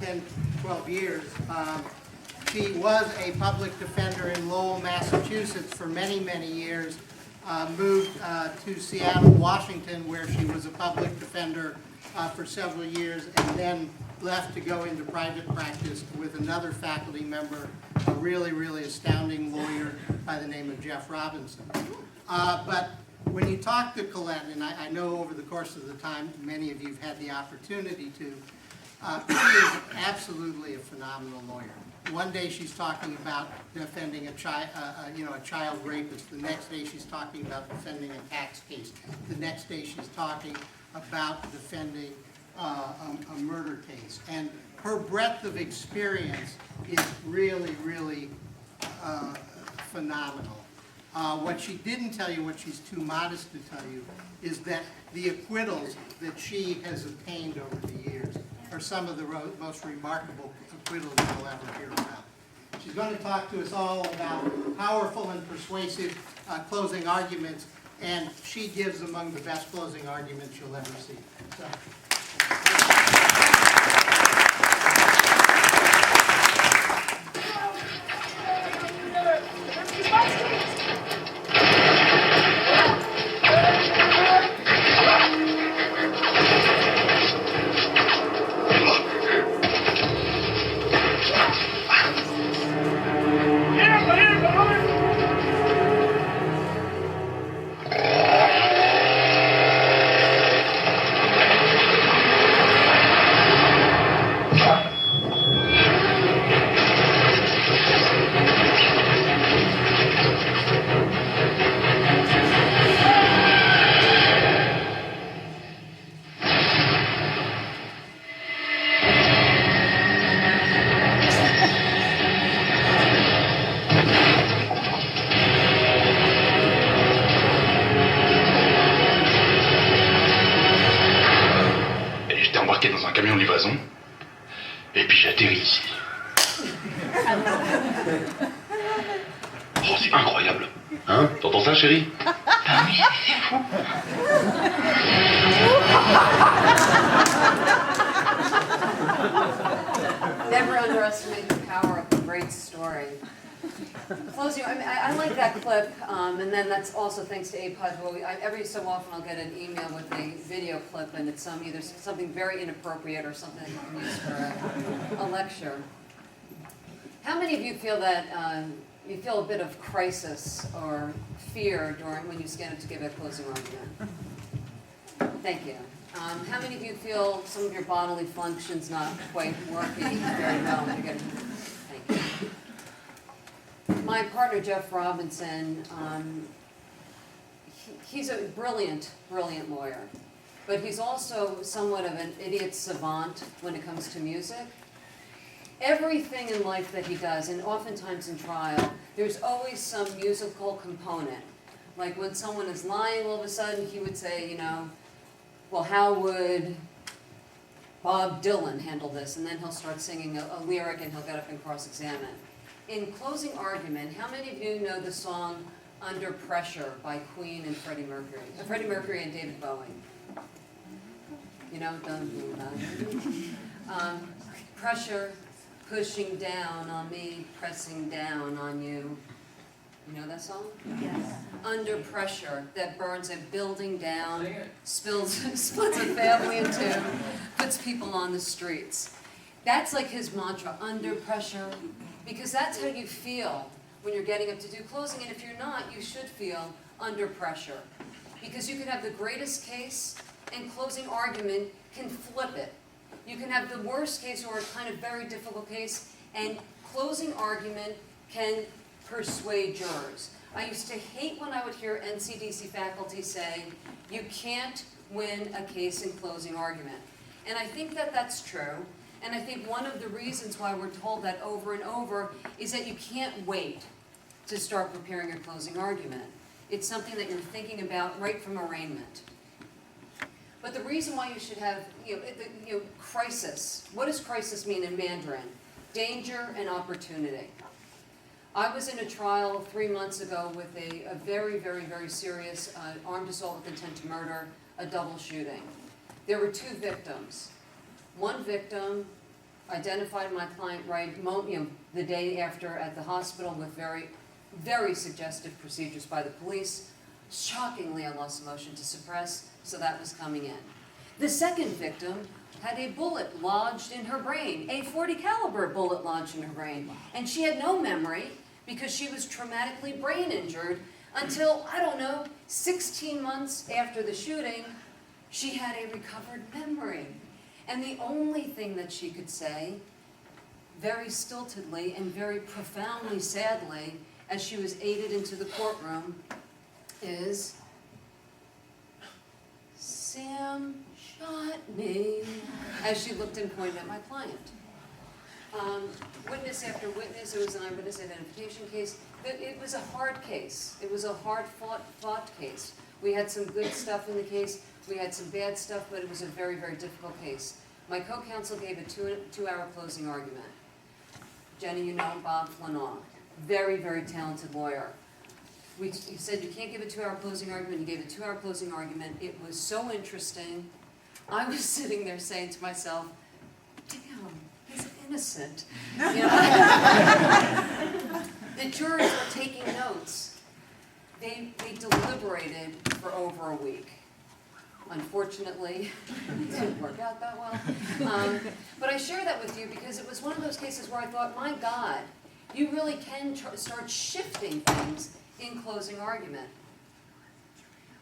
10, 12 years. She was a public defender in Lowell, Massachusetts for many, many years. Moved to Seattle, Washington, where she was a public defender for several years, and then left to go into private practice with another faculty member, a really, really astounding lawyer by the name of Jeff Robinson. But when you talk to Colette, and I know over the course of the time many of you have had the opportunity to, she is absolutely a phenomenal lawyer. One day she's talking about defending a child rapist. The next day she's talking about defending a tax case. The next day she's talking about defending a murder case. And her breadth of experience is really, really phenomenal. What she didn't tell you, what she's too modest to tell you, is that the acquittals that she has obtained over the years are some of the most remarkable acquittals you'll ever hear about. She's going to talk to us all about powerful and persuasive closing arguments, and she gives among the best closing arguments you'll ever see. So. Dans un camion de livraison, et puis j'atterris ici. Oh, c'est incroyable. Hein? T'entends ça, chérie? Ah oui, c'est fou. Never underestimate the power of a great story. Closing, I like that clip, and then that's also thanks to APOD. Every so often I'll get an email with a video clip, and it's either something very inappropriate or something you can use for a lecture. How many of you feel that you feel a bit of crisis or fear when you stand up to give a closing argument? Thank you. How many of you feel some of your bodily functions not quite working very well? Thank you. My partner, Jeff Robinson, he's a brilliant, brilliant lawyer, but he's also somewhat of an idiot savant when it comes to music. Everything in life that he does, and oftentimes in trial, there's always some musical component. Like when someone is lying, all of a sudden he would say, you know, well, how would Bob Dylan handle this? And then he'll start singing a lyric and he'll get up and cross-examine. In closing argument, how many of you know the song Under Pressure by Queen and Freddie Mercury? Freddie Mercury and David Bowie. You know, pressure pushing down on me, pressing down on you. You know that song? Yes. Under pressure that burns a building down, splits a family in two, puts people on the streets. That's like his mantra, under pressure. Because that's how you feel when you're getting up to do closing, and if you're not, you should feel under pressure. Because you can have the greatest case, and closing argument can flip it. You can have the worst case or a kind of very difficult case, and closing argument can persuade jurors. I used to hate when I would hear NCDC faculty say, you can't win a case in closing argument. And I think that that's true. And I think one of the reasons why we're told that over and over is that you can't wait to start preparing your closing argument. It's something that you're thinking about right from arraignment. But the reason why you should have, crisis. What does crisis mean in Mandarin? Danger and opportunity. I was in a trial 3 months ago with a very, very, very serious armed assault with intent to murder, a double shooting. There were 2 victims. One victim identified my client the day after at the hospital with very, very suggestive procedures by the police. Shockingly, I lost a motion to suppress, so that was coming in. The second victim had a bullet lodged in her brain, a .40 caliber bullet lodged in her brain, and she had no memory because she was traumatically brain injured until, I don't know, 16 months after the shooting, she had a recovered memory. And the only thing that she could say, very stiltedly and very profoundly sadly, as she was aided into the courtroom, is, "Sam shot me," as she looked and pointed at my client. Witness after witness, it was an eyewitness identification case. It was a hard case. It was a hard fought case. We had some good stuff in the case. We had some bad stuff, but it was a very, very difficult case. My co-counsel gave a two-hour closing argument. Jenny, you know Bob Flanaugh, very, very talented lawyer. He said you can't give a 2-hour closing argument. He gave a 2-hour closing argument. It was so interesting. I was sitting there saying to myself, damn, he's innocent. You know? The jurors were taking notes. They deliberated for over a week. Unfortunately, it didn't work out that well. But I share that with you because it was one of those cases where I thought, my God, you really can start shifting things in closing argument.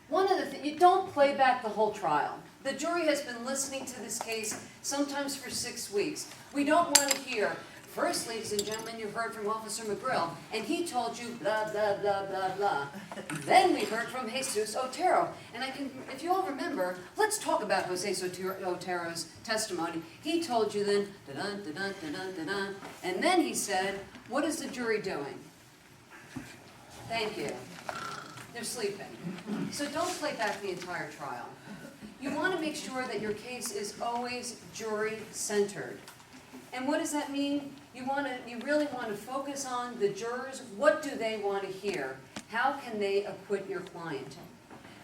One of the things, you don't play back the whole trial. The jury has been listening to this case sometimes for 6 weeks. We don't want to hear, first, ladies and gentlemen, you heard from Officer McGrill, and he told you blah, blah, blah, blah, blah. Then we heard from Jesus Otero. And if you all remember, let's talk about Jose Otero's testimony. He told you then, da-dun, da-dun, da-dun, da-dun. And then he said, what is the jury doing? Thank you. They're sleeping. So don't play back the entire trial. You want to make sure that your case is always jury-centered. And what does that mean? You really want to focus on the jurors. What do they want to hear? How can they acquit your client?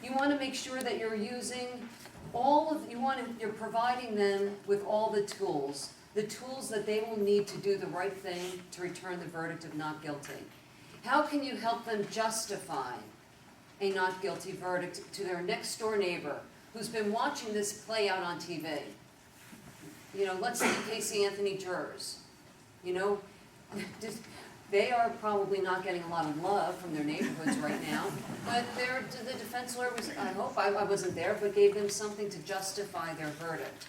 You want to make sure that you're using you're providing them with all the tools that they will need to do the right thing to return the verdict of not guilty. How can you help them justify a not guilty verdict to their next door neighbor who's been watching this play out on TV? You know, let's say Casey Anthony jurors. You know, they are probably not getting a lot of love from their neighborhoods right now, but the defense lawyer was, I hope I wasn't there, but gave them something to justify their verdict.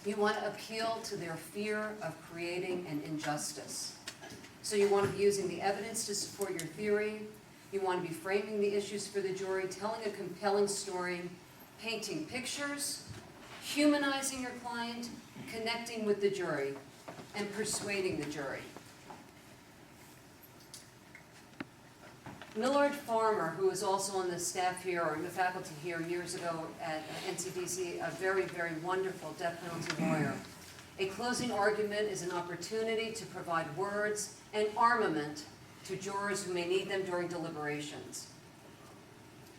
You want to appeal to their fear of creating an injustice. So you want to be using the evidence to support your theory. You want to be framing the issues for the jury, telling a compelling story, painting pictures, humanizing your client, connecting with the jury, and persuading the jury. Millard Farmer, who was also on the staff here, or the faculty here years ago at NCDC, a very, very wonderful death penalty lawyer. A closing argument is an opportunity to provide words and armament to jurors who may need them during deliberations.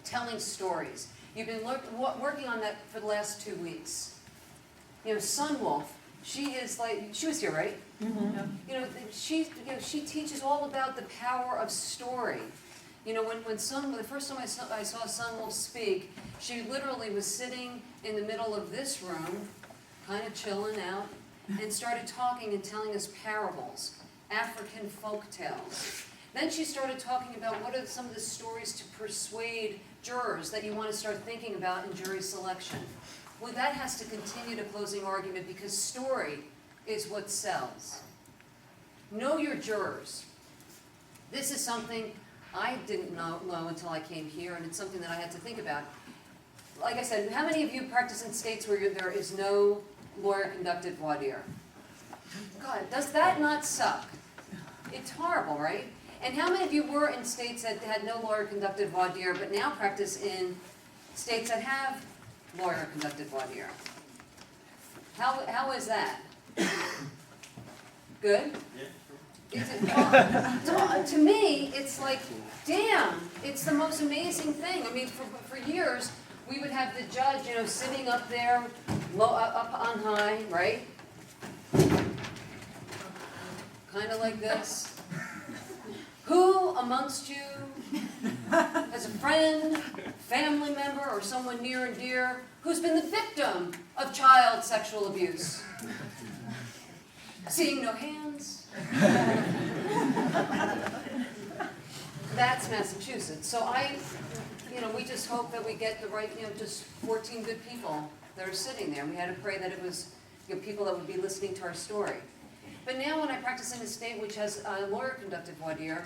Telling stories. You've been working on that for the last 2 weeks. You know, Sunwolf, she was here, right? Mm-hmm. You know, she teaches all about the power of story. You know, the first time I saw Sunwolf speak, she literally was sitting in the middle of this room, kind of chilling out, and started talking and telling us parables, African folk tales. Then she started talking about what are some of the stories to persuade jurors that you want to start thinking about in jury selection. Well, that has to continue to closing argument because story is what sells. Know your jurors. This is something I didn't know until I came here, and it's something that I had to think about. Like I said, how many of you practice in states where there is no lawyer-conducted voir dire? God, does that not suck? It's horrible, right? And how many of you were in states that had no lawyer-conducted voir dire, but now practice in states that have lawyer-conducted voir dire? How is that? Good? To me, it's like, damn, it's the most amazing thing. I mean, for years, we would have the judge, you know, sitting up there, up on high, right? kind of like this. Who amongst you, as a friend, family member, or someone near and dear, who's been the victim of child sexual abuse? Seeing no hands. That's Massachusetts. So we just hope that we get the right, just 14 good people that are sitting there. And we had to pray that it was people that would be listening to our story. But now when I practice in a state which has a lawyer-conducted voir dire,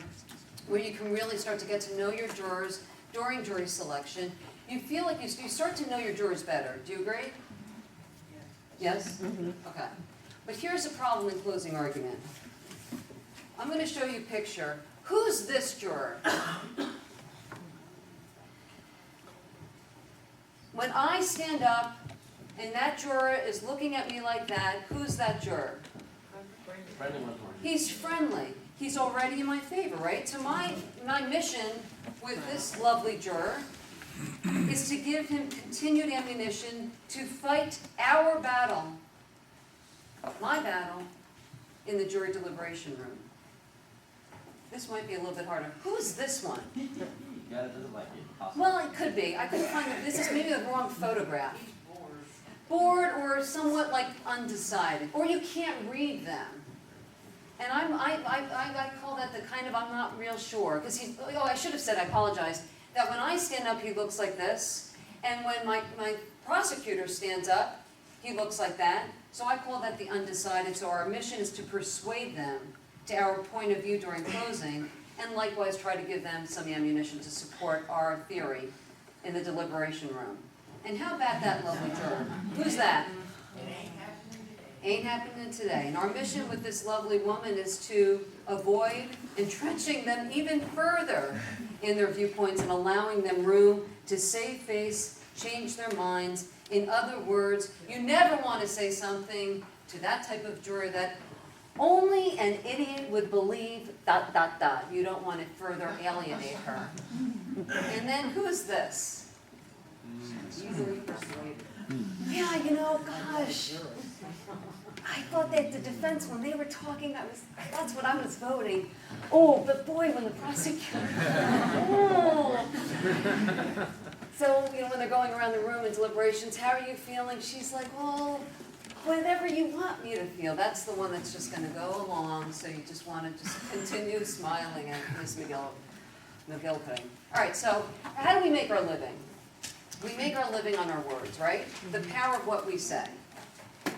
where you can really start to get to know your jurors during jury selection, you feel like you start to know your jurors better. Do you agree? Yes? Mm-hmm. Okay. But here's a problem in closing argument. I'm going to show you a picture. Who's this juror? When I stand up and that juror is looking at me like that, who's that juror? He's friendly. He's already in my favor, right? So my mission with this lovely juror is to give him continued ammunition to fight our battle, my battle, in the jury deliberation room. This might be a little bit harder. Who's this one? Well, it could be. I couldn't find it. This is maybe the wrong photograph. Bored or somewhat like undecided, or you can't read them. And I call that the kind of I'm not real sure, because I should have said, I apologize, that when I stand up he looks like this, and when my prosecutor stands up, he looks like that. So I call that the undecided. So our mission is to persuade them to our point of view during closing, and likewise try to give them some ammunition to support our theory in the deliberation room. And how about that lovely juror? Who's that? Ain't happening today. And our mission with this lovely woman is to avoid entrenching them even further in their viewpoints and allowing them room to save face, change their minds. In other words, you never want to say something to that type of juror that only an idiot would believe ... You don't want to further alienate her. And then who's this? Easily persuaded. Yeah, gosh. I thought that the defense, when they were talking, that's what I was voting. Oh, but boy, when the prosecutor, oh. So, when they're going around the room in deliberations, how are you feeling? She's like, well, whatever you want me to feel. That's the one that's just going to go along, so you just want to just continue smiling at Ms. McGillicuddy. All right, so how do we make our living? We make our living on our words, right? The power of what we say.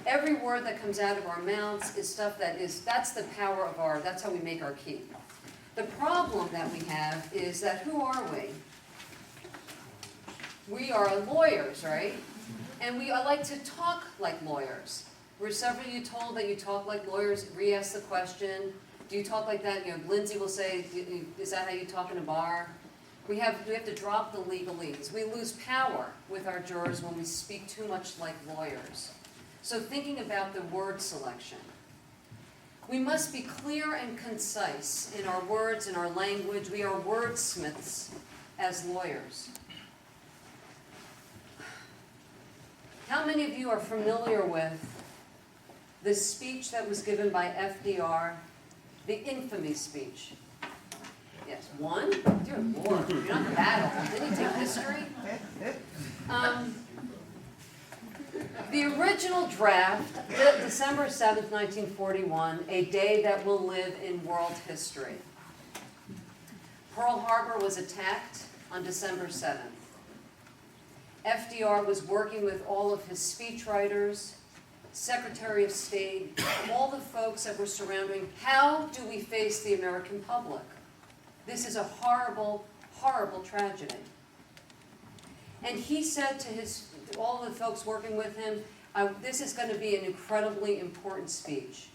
Every word that comes out of our mouths is stuff that's the power of that's how we make our keep. The problem that we have is that who are we? We are lawyers, right? And we like to talk like lawyers. Were several of you told that you talk like lawyers? Re-ask the question. Do you talk like that? Lindsay will say, is that how you talk in a bar? We have to drop the legalese. We lose power with our jurors when we speak too much like lawyers. So thinking about the word selection. We must be clear and concise in our words, in our language. We are wordsmiths as lawyers. How many of you are familiar with the speech that was given by FDR, the infamy speech? Yes, one? Dear Lord, you're not that old. Didn't you take history? The original draft, December 7th, 1941, a day that will live in world history. Pearl Harbor was attacked on December 7th. FDR was working with all of his speechwriters, Secretary of State, all the folks that were surrounding. How do we face the American public? This is a horrible, horrible tragedy. And he said to all the folks working with him, this is going to be an incredibly important speech.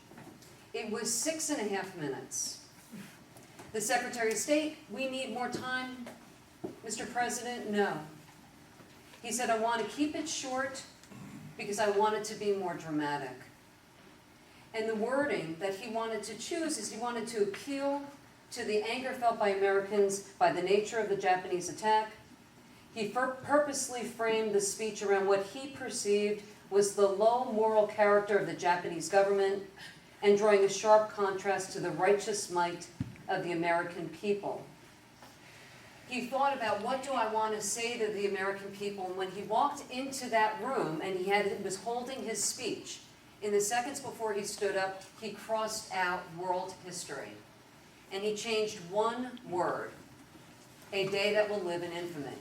It was 6.5 minutes. The Secretary of State, we need more time. Mr. President, no. He said, I want to keep it short because I want it to be more dramatic. And the wording that he wanted to choose is he wanted to appeal to the anger felt by Americans by the nature of the Japanese attack. He purposely framed the speech around what he perceived was the low moral character of the Japanese government and drawing a sharp contrast to the righteous might of the American people. He thought about, what do I want to say to the American people? And when he walked into that room and he was holding his speech, in the seconds before he stood up, he crossed out world history. And he changed one word, a day that will live in infamy.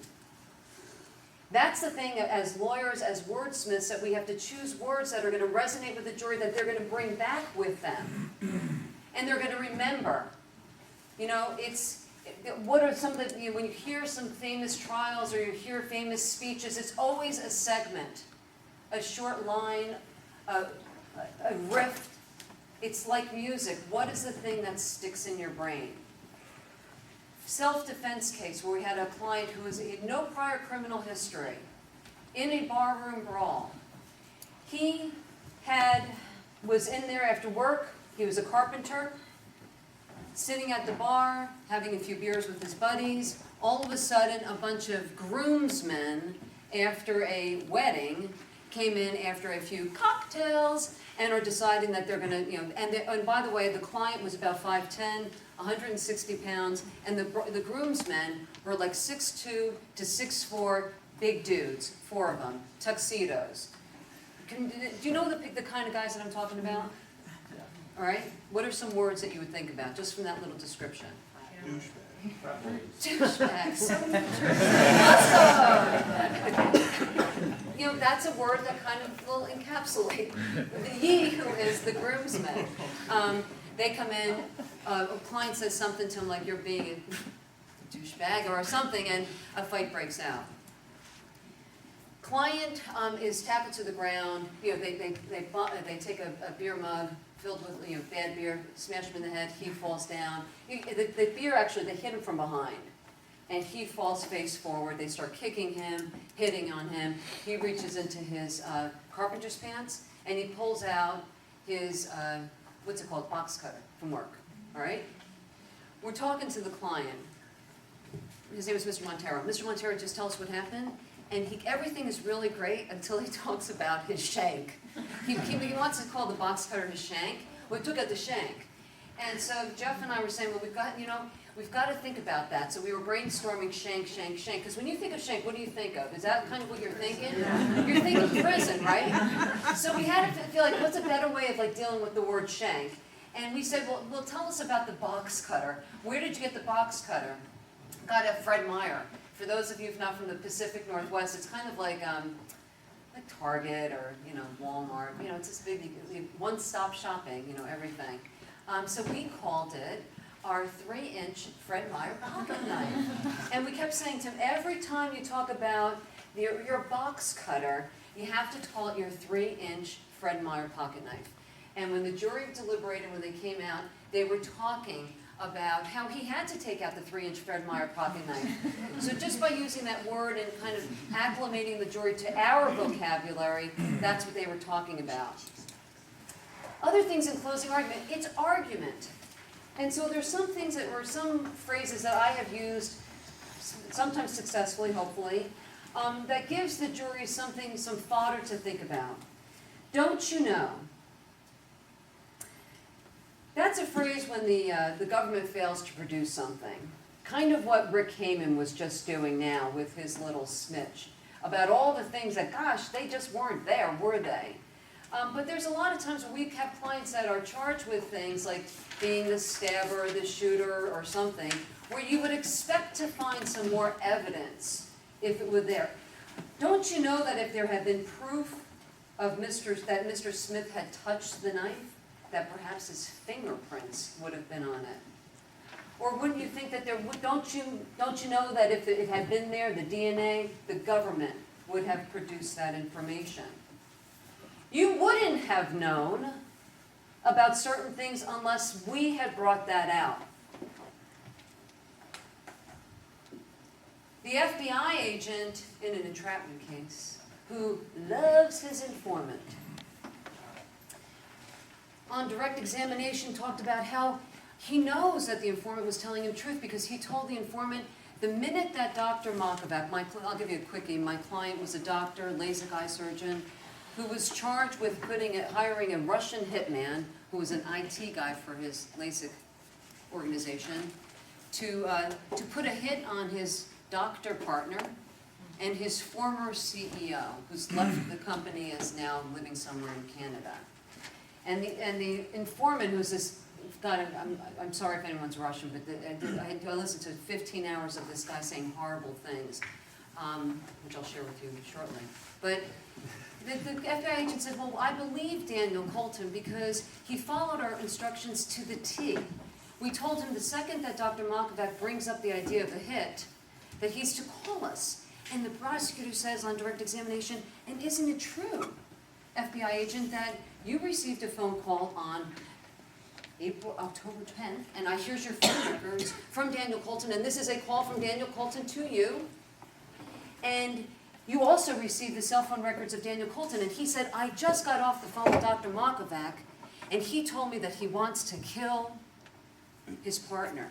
That's the thing, as lawyers, as wordsmiths, that we have to choose words that are going to resonate with the jury, that they're going to bring back with them. And they're going to remember. You know, what are some of the, when you hear some famous trials or you hear famous speeches, it's always a segment, a short line, a riff. It's like music. What is the thing that sticks in your brain? Self-defense case where we had a client who had no prior criminal history in a barroom brawl. He was in there after work. He was a carpenter, sitting at the bar, having a few beers with his buddies. All of a sudden, a bunch of groomsmen after a wedding came in after a few cocktails and are deciding that they're going to, you know, and by the way, the client was about 5'10", 160 pounds, and the groomsmen were like 6'2" to 6'4", big dudes, 4 of them, tuxedos. Do you know the kind of guys that I'm talking about? All right? What are some words that you would think about, just from that little description? Douchebag. So awesome. You know, that's a word that kind of will encapsulate the he who is the groomsman. They come in, a client says something to him like, you're being a douchebag or something, and a fight breaks out. Client is tackled to the ground. You know, they take a beer mug filled with, you know, bad beer, smash him in the head. He falls down. The beer actually, they hit him from behind, and he falls face forward. They start kicking him, hitting on him. He reaches into his carpenter's pants and he pulls out his what's it called, box cutter from work. All right. We're talking to the client. His name is Mr. Montero. Mr. Montero, just tell us what happened. And everything is really great until he talks about his shank. He wants to call the box cutter his shank. Well, he took out the shank. And so Jeff and I were saying, well, we've got to think about that. So we were brainstorming shank, shank, shank. Because when you think of shank, what do you think of? Is that kind of what you're thinking? You're thinking prison, right? So we had to feel like, what's a better way of like dealing with the word shank? And we said, well, tell us about the box cutter. Where did you get the box cutter? Got it at Fred Meyer. For those of you who's not from the Pacific Northwest, it's kind of like Target or, you know, Walmart. You know, it's this big one-stop shopping, you know, everything. So we called it our 3-inch Fred Meyer pocket knife. And we kept saying to him, every time you talk about your box cutter, you have to call it your 3-inch Fred Meyer pocket knife. And when the jury deliberated, when they came out, they were talking about how he had to take out the 3-inch Fred Meyer pocket knife. So just by using that word and kind of acclimating the jury to our vocabulary, that's what they were talking about. Other things in closing argument, it's argument. And so there's some things that were some phrases that I have used, sometimes successfully, hopefully, that gives the jury some fodder to think about. Don't you know? That's a phrase when the government fails to produce something. Kind of what Rick Heyman was just doing now with his little snitch. About all the things that, gosh, they just weren't there, were they? But there's a lot of times where we have clients that are charged with things like being the stabber, the shooter, or something, where you would expect to find some more evidence if it were there. Don't you know that if there had been proof of that Mr. Smith had touched the knife, that perhaps his fingerprints would have been on it? Or wouldn't you think that don't you know that if it had been there, the DNA, the government would have produced that information? You wouldn't have known about certain things unless we had brought that out. The FBI agent in an entrapment case who loves his informant, on direct examination talked about how he knows that the informant was telling him truth because he told the informant the minute that Dr. Makovac, I'll give you a quickie, my client was a doctor, LASIK eye surgeon, who was charged with hiring a Russian hitman who was an IT guy for his LASIK organization, to put a hit on his doctor partner and his former CEO, who's left the company, is now living somewhere in Canada. And the informant, who's this guy, I'm sorry if anyone's Russian, but I listened to 15 hours of this guy saying horrible things, which I'll share with you shortly. But the FBI agent said, well, I believe Daniel Colton because he followed our instructions to the T. We told him the second that Dr. Malkovac brings up the idea of a hit, that he's to call us. And the prosecutor says on direct examination, and isn't it true, FBI agent, that you received a phone call on October 10th, and here's your phone records from Daniel Colton, and this is a call from Daniel Colton to you, and you also received the cell phone records of Daniel Colton, and he said, I just got off the phone with Dr. Malkovac, and he told me that he wants to kill his partner.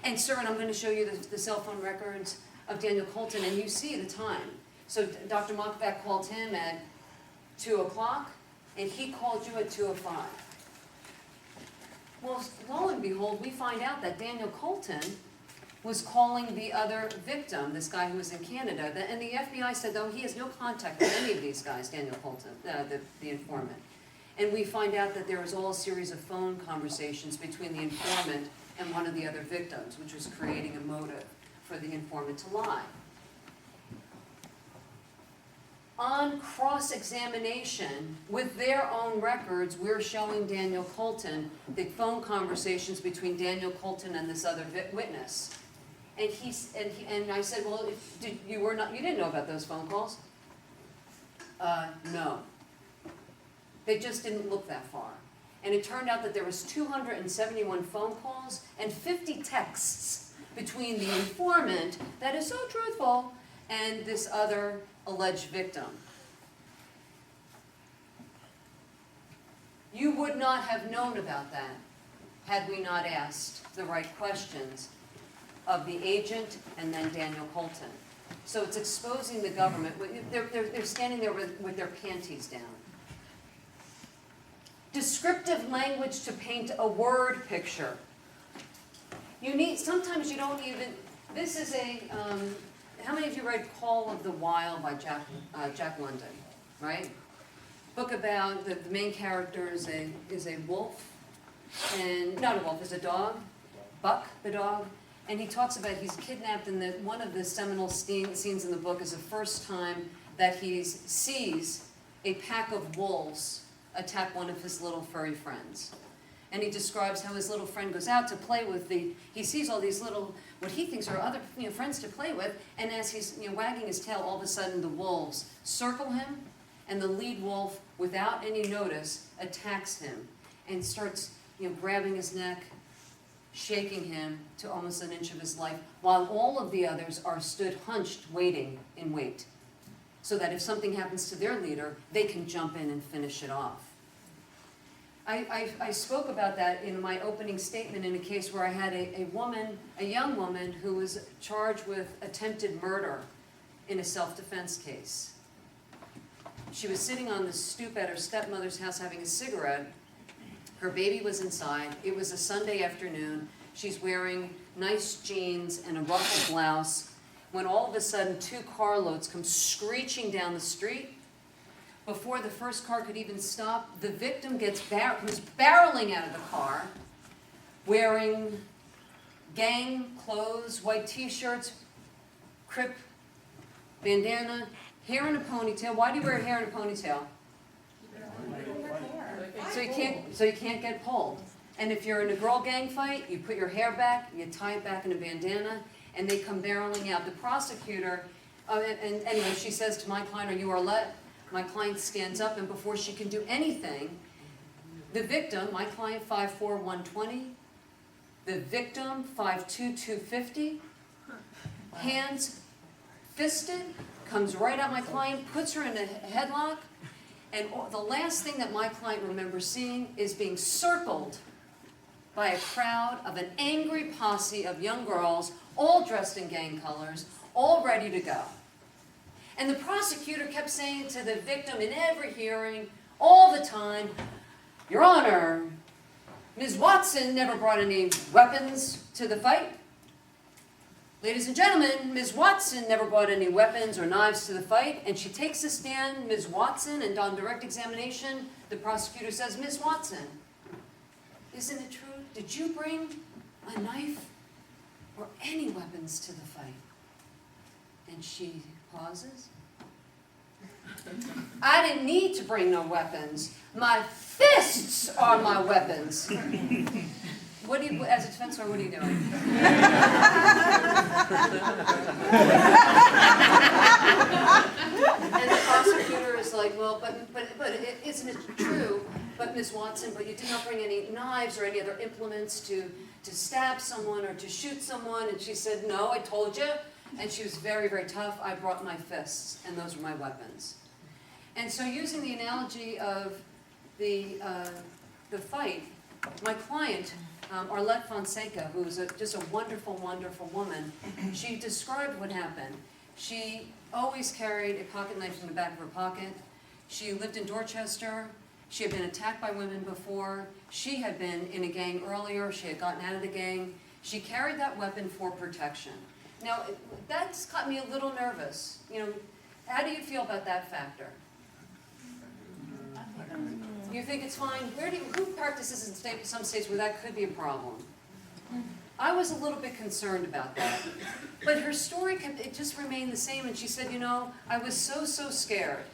And sir, and I'm going to show you the cell phone records of Daniel Colton, and you see the time. So Dr. Malkovac called him at 2 o'clock, and he called you at 2:05. Well, lo and behold, we find out that Daniel Colton was calling the other victim, this guy who was in Canada, and the FBI said, though, he has no contact with any of these guys, Daniel Colton, the informant. And we find out that there was all a series of phone conversations between the informant and one of the other victims, which was creating a motive for the informant to lie. On cross-examination, with their own records, we're showing Daniel Colton the phone conversations between Daniel Colton and this other witness. And I said, well, you didn't know about those phone calls? No. They just didn't look that far. And it turned out that there was 271 phone calls and 50 texts between the informant, that is so truthful, and this other alleged victim. You would not have known about that had we not asked the right questions of the agent and then Daniel Colton. So it's exposing the government. They're standing there with their panties down. Descriptive language to paint a word picture. Sometimes you don't even, this is how many of you read Call of the Wild by Jack London, right? Book about the main character is a wolf, and not a wolf, is a dog, Buck the dog, and he talks about he's kidnapped, and that one of the seminal scenes in the book is the first time that he sees a pack of wolves attack one of his little furry friends. And he describes how his little friend goes out to play with he sees all these little, what he thinks are other friends to play with, and as he's wagging his tail, all of a sudden the wolves circle him, and the lead wolf, without any notice, attacks him and starts grabbing his neck, shaking him to almost an inch of his life, while all of the others are stood hunched, waiting in wait, so that if something happens to their leader, they can jump in and finish it off. I spoke about that in my opening statement in a case where I had a young woman who was charged with attempted murder in a self-defense case. She was sitting on the stoop at her stepmother's house having a cigarette. Her baby was inside. It was a Sunday afternoon. She's wearing nice jeans and a ruffled blouse, when all of a sudden 2 carloads come screeching down the street. Before the first car could even stop, the victim who's barreling out of the car, wearing gang clothes, white t-shirts, Crip bandana, hair in a ponytail. Why do you wear hair in a ponytail? So you can't get pulled. And if you're in a girl gang fight, you put your hair back, you tie it back in a bandana, and they come barreling out. The prosecutor, and anyway, she says to my client, "Are you Arlette?" My client stands up, and before she can do anything, the victim, my client 5'4", 120, the victim 5'2", 250, hands fisted, comes right at my client, puts her in a headlock, and the last thing that my client remembers seeing is being circled by a crowd of an angry posse of young girls, all dressed in gang colors, all ready to go. And the prosecutor kept saying to the victim in every hearing, all the time, "Your Honor, Ms. Watson never brought any weapons to the fight. Ladies and gentlemen, Ms. Watson never brought any weapons or knives to the fight, and she takes a stand, Ms. Watson, and on direct examination, the prosecutor says, Ms. Watson, isn't it true? Did you bring a knife or any weapons to the fight? And she pauses. I didn't need to bring no weapons. My fists are my weapons. What do you, as a defense lawyer, what are you doing? And the prosecutor is like, well, but isn't it true? But Ms. Watson, but you did not bring any knives or any other implements to stab someone or to shoot someone. And she said, no, I told you. And she was very, very tough. I brought my fists, and those were my weapons. And so using the analogy of the fight, my client, Arlette Fonseca, who was just a wonderful, wonderful woman, she described what happened. She always carried a pocket knife in the back of her pocket. She lived in Dorchester. She had been attacked by women before. She had been in a gang earlier. She had gotten out of the gang. She carried that weapon for protection. Now, that's got me a little nervous. You know, how do you feel about that factor? You think it's fine? Who practices in some states where that could be a problem? I was a little bit concerned about that. But her story, it just remained the same. And she said, you know, I was so scared.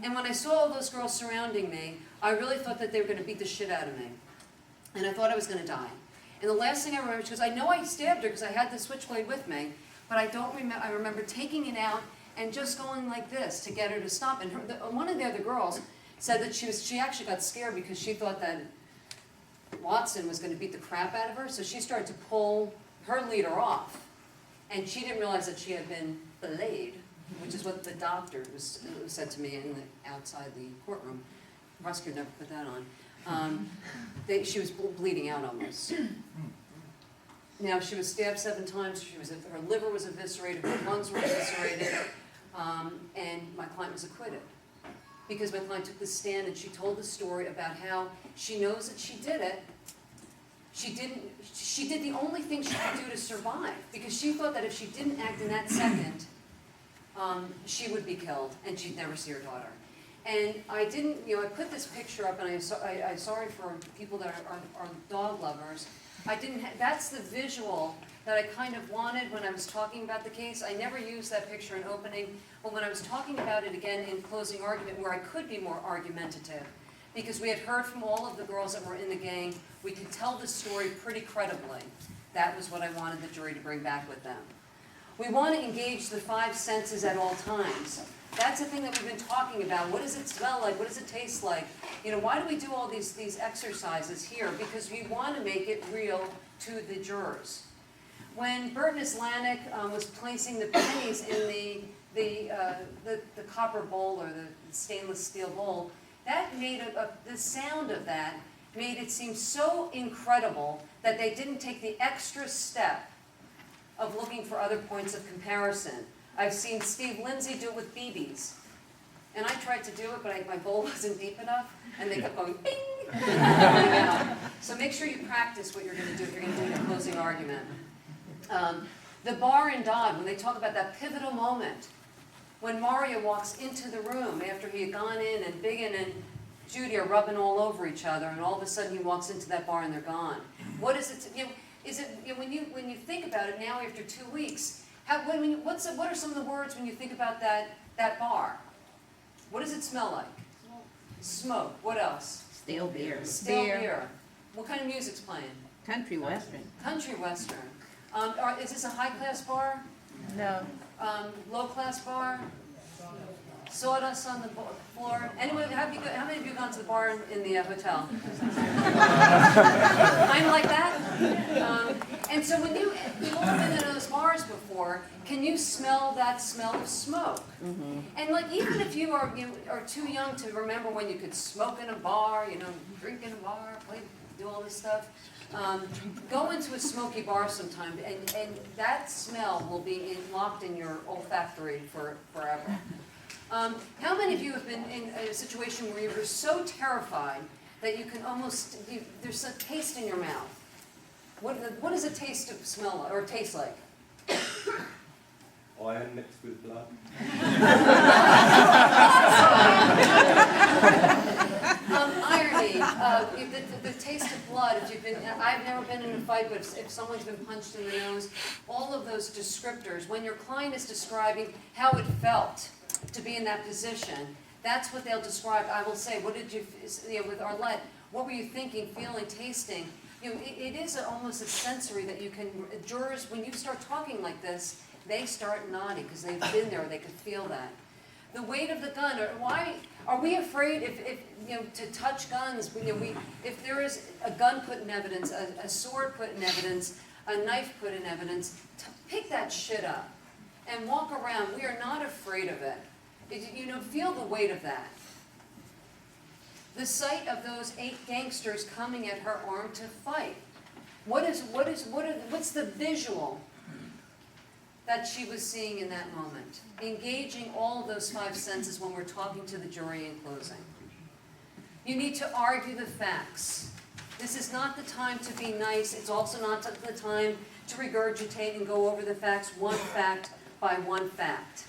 And when I saw all those girls surrounding me, I really thought that they were going to beat the shit out of me. And I thought I was going to die. And the last thing I remember, she goes, I know I stabbed her because I had the switchblade with me, but I don't remember. I remember taking it out and just going like this to get her to stop. And one of the other girls said that she actually got scared because she thought that Watson was going to beat the crap out of her. So she started to pull her leader off, and she didn't realize that she had been belayed, which is what the doctor said to me outside the courtroom. The prosecutor never put that on. She was bleeding out almost. Now, she was stabbed 7 times. Her liver was eviscerated, her lungs were eviscerated, and my client was acquitted. Because my client took the stand and she told the story about how she knows that she did it. She did the only thing she could do to survive, because she thought that if she didn't act in that second, she would be killed and she'd never see her daughter. And I didn't, I put this picture up, and I'm sorry for people that are dog lovers. That's the visual that I kind of wanted when I was talking about the case. I never used that picture in opening, but when I was talking about it again in closing argument, where I could be more argumentative, because we had heard from all of the girls that were in the gang, we could tell the story pretty credibly. That was what I wanted the jury to bring back with them. We want to engage the 5 senses at all times. That's the thing that we've been talking about. What does it smell like? What does it taste like? Why do we do all these exercises here? Because we want to make it real to the jurors. When Burton Islanic was placing the pennies in the copper bowl or the stainless steel bowl, that made the sound of that made it seem so incredible that they didn't take the extra step of looking for other points of comparison. I've seen Steve Lindsay do it with BBs. And I tried to do it, but my bowl wasn't deep enough, and they kept going, bing! So make sure you practice what you're going to do if you're going to do it in a closing argument. The bar in Dodd, when they talk about that pivotal moment, when Mario walks into the room after he had gone in and Biggin and Judy are rubbing all over each other, and all of a sudden he walks into that bar and they're gone. What is it? When you think about it now after 2 weeks, what are some of the words when you think about that bar? What does it smell like? Smoke. What else? Stale beer. Stale beer. What kind of music's playing? Country western. Country western. Is this a high-class bar? No. Low-class bar? Sawdust on the floor? Anyway, how many of you gone to the bar in the hotel? Kind of like that? And so when you've all been in those bars before, can you smell that smell of smoke? Mm-hmm. And even if you are too young to remember when you could smoke in a bar, drink in a bar, do all this stuff, go into a smoky bar sometime, and that smell will be locked in your olfactory forever. How many of you have been in a situation where you were so terrified that you can almost, there's a taste in your mouth. What does a taste of smell or taste like? Iron mixed with blood. Irony, the taste of blood, if you've been, I've never been in a fight, but if someone's been punched in the nose, all of those descriptors, when your client is describing how it felt to be in that position, that's what they'll describe. I will say, what did you know, with Arlette, what were you thinking, feeling, tasting? You know, it is almost a sensory that you can, jurors, when you start talking like this, they start nodding because they've been there, they could feel that. The weight of the gun, or why are we afraid if you know, to touch guns? You know, if there is a gun put in evidence, a sword put in evidence, a knife put in evidence, pick that shit up and walk around. We are not afraid of it. You know, feel the weight of that. The sight of those 8 gangsters coming at her arm to fight. What's the visual that she was seeing in that moment? Engaging all of those 5 senses when we're talking to the jury in closing. You need to argue the facts. This is not the time to be nice. It's also not the time to regurgitate and go over the facts one fact by one fact.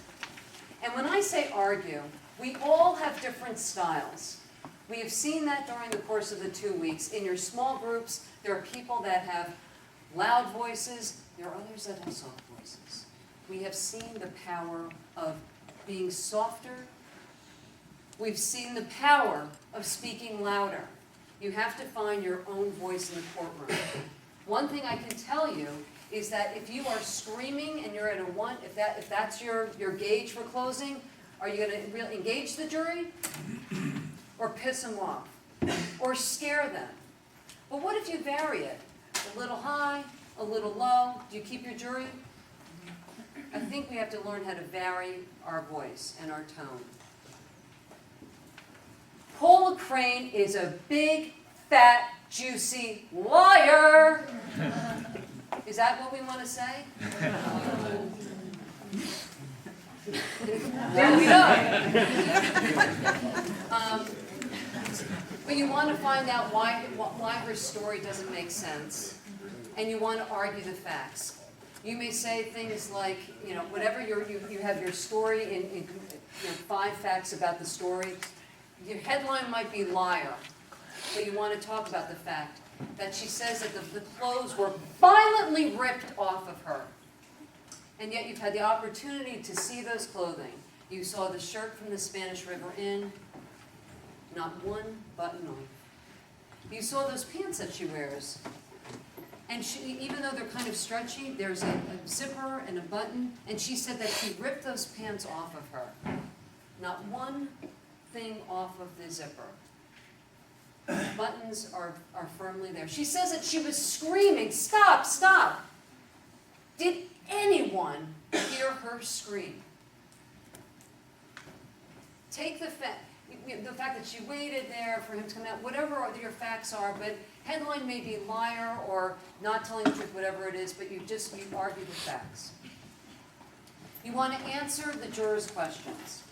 And when I say argue, we all have different styles. We have seen that during the course of the 2 weeks. In your small groups, there are people that have loud voices. There are others that have soft voices. We have seen the power of being softer. We've seen the power of speaking louder. You have to find your own voice in the courtroom. One thing I can tell you is that if you are screaming and you're at a 1, if that's your gauge for closing, are you going to really engage the jury? Or piss them off? Or scare them? But what if you vary it? A little high, a little low? Do you keep your jury? I think we have to learn how to vary our voice and our tone. Paula Crane is a big, fat, juicy liar. Is that what we want to say? There we go. But you want to find out why her story doesn't make sense, and you want to argue the facts. You may say things like, you know, whatever you have your story in you know, 5 facts about the story. Your headline might be liar, but you want to talk about the fact that she says that the clothes were violently ripped off of her. And yet you've had the opportunity to see those clothing. You saw the shirt from the Spanish River Inn, not one button off. You saw those pants that she wears. And she, even though they're kind of stretchy, there's a zipper and a button, and she said that she ripped those pants off of her. Not one thing off of the zipper. Buttons are firmly there. She says that she was screaming, "Stop, stop!" Did anyone hear her scream? Take the fact that she waited there for him to come out, whatever your facts are, but headline may be liar or not telling the truth, whatever it is, but you argue the facts. You want to answer the jurors' questions.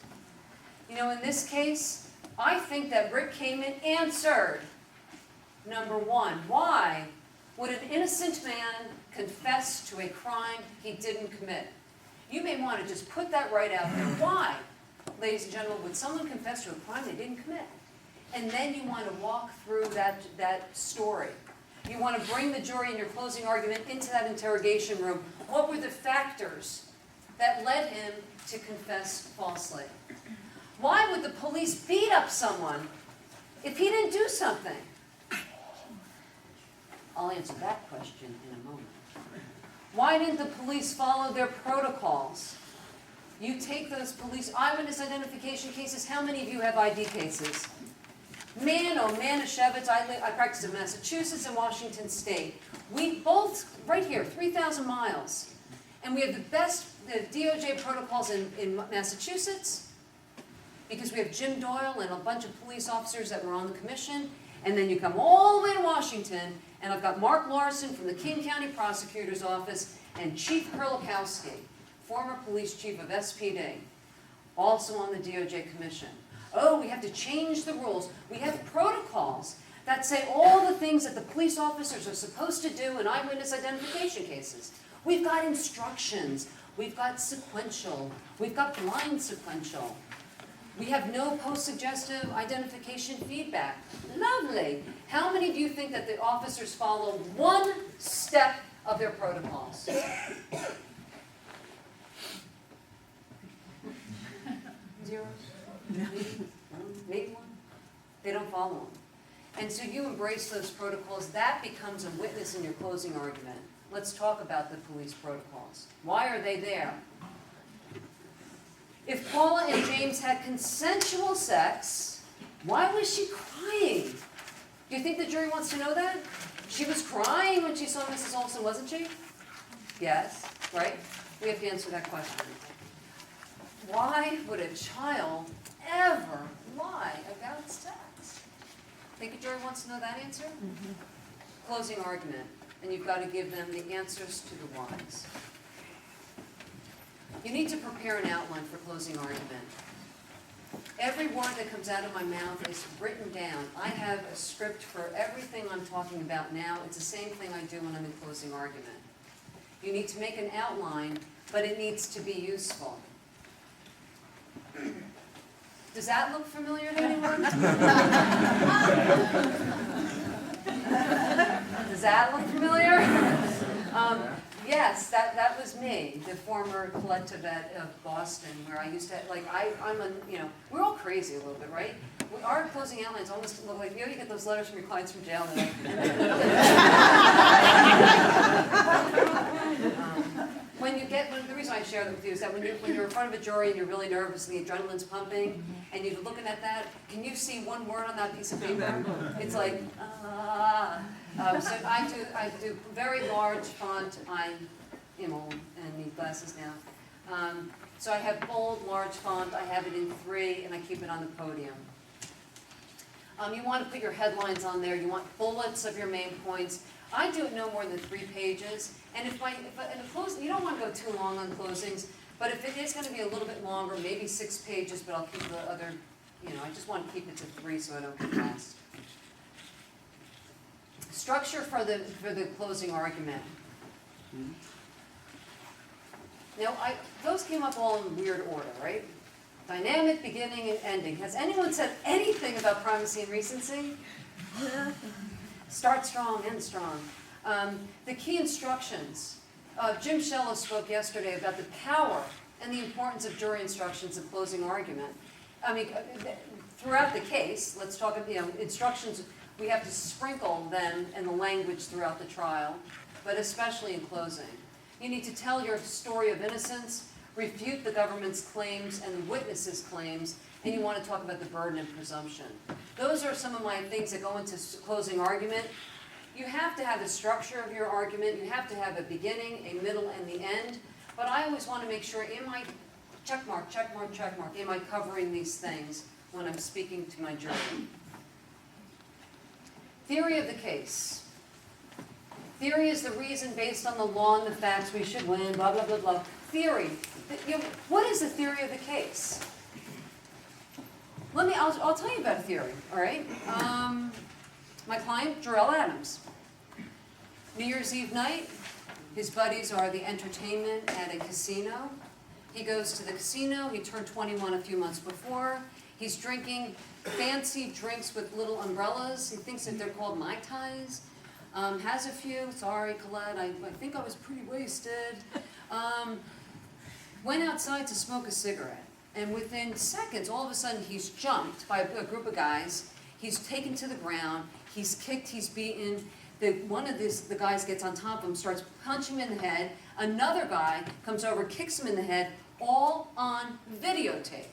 You know, in this case, I think that Rick came and answered. Number 1, why would an innocent man confess to a crime he didn't commit? You may want to just put that right out there. Why, ladies and gentlemen, would someone confess to a crime they didn't commit? And then you want to walk through that story. You want to bring the jury in your closing argument into that interrogation room. What were the factors that led him to confess falsely? Why would the police beat up someone if he didn't do something? I'll answer that question in a moment. Why didn't the police follow their protocols? You take those police eyewitness identification cases. How many of you have ID cases? Man, oh man, Manischewitz, I practice in Massachusetts and Washington State. We both, right here, 3,000 miles. And we have the DOJ protocols in Massachusetts, because we have Jim Doyle and a bunch of police officers that were on the commission. And then you come all the way to Washington, and I've got Mark Larson from the King County Prosecutor's Office and Chief Kurlikowski, former police chief of SPD, also on the DOJ commission. Oh, we have to change the rules. We have protocols. that say all the things that the police officers are supposed to do in eyewitness identification cases. We've got instructions, we've got sequential, we've got blind sequential. We have no post-suggestive identification feedback. Lovely. How many of you think that the officers follow one step of their protocols? Zero? Maybe one? They don't follow them. And so you embrace those protocols, that becomes a witness in your closing argument. Let's talk about the police protocols. Why are they there? If Paula and James had consensual sex, why was she crying? Do you think the jury wants to know that? She was crying when she saw Mrs. Olson, wasn't she? Yes, right? We have to answer that question. Why would a child ever lie about sex? Think a jury wants to know that answer? Mm-hmm. Closing argument, and you've got to give them the answers to the whys. You need to prepare an outline for closing argument. Every word that comes out of my mouth is written down. I have a script for everything I'm talking about now. It's the same thing I do when I'm in closing argument. You need to make an outline, but it needs to be useful. Does that look familiar to anyone? Does that look familiar? Yes, that was me, the former Tvedt of Boston, where I used to, we're all crazy a little bit, right? Our closing outlines almost look like, you get those letters from your clients from jail. The reason I share that with you is that when you're in front of a jury and you're really nervous and the adrenaline's pumping, and you're looking at that, can you see one word on that piece of paper? It's like, so I do very large font. I am old and need glasses now. So I have bold, large font. I have it in 3, and I keep it on the podium. You want to put your headlines on there. You want bullets of your main points. I do no more than 3 pages. And if in a closing, you don't want to go too long on closings, but if it is going to be a little bit longer, maybe 6 pages, but I'll keep the other, I just want to keep it to 3 so I don't get lost. Structure for the closing argument. Now, those came up all in weird order, right? Dynamic, beginning, and ending. Has anyone said anything about primacy and recency? Start strong, end strong. The key instructions. Jim Shello spoke yesterday about the power and the importance of jury instructions in closing argument. I mean, throughout the case, let's talk about, instructions, we have to sprinkle them in the language throughout the trial, but especially in closing. You need to tell your story of innocence, refute the government's claims and the witnesses' claims, and you want to talk about the burden and presumption. Those are some of my things that go into closing argument. You have to have the structure of your argument. You have to have a beginning, a middle, and the end. But I always want to make sure, am I, check mark, am I covering these things when I'm speaking to my jury? Theory of the case. Theory is the reason based on the law and the facts we should win, blah, blah, blah, blah. Theory. What is the theory of the case? I'll tell you about a theory, all right? My client, Jarrell Adams. New Year's Eve night, his buddies are the entertainment at a casino. He goes to the casino, he turned 21 a few months before. He's drinking fancy drinks with little umbrellas. He thinks that they're called Mai Tais. Has a few, sorry Colette, I think I was pretty wasted. Went outside to smoke a cigarette. And within seconds, all of a sudden, he's jumped by a group of guys. He's taken to the ground. He's kicked. He's beaten. One of the guys gets on top of him, starts punching him in the head. Another guy comes over, kicks him in the head, all on videotape.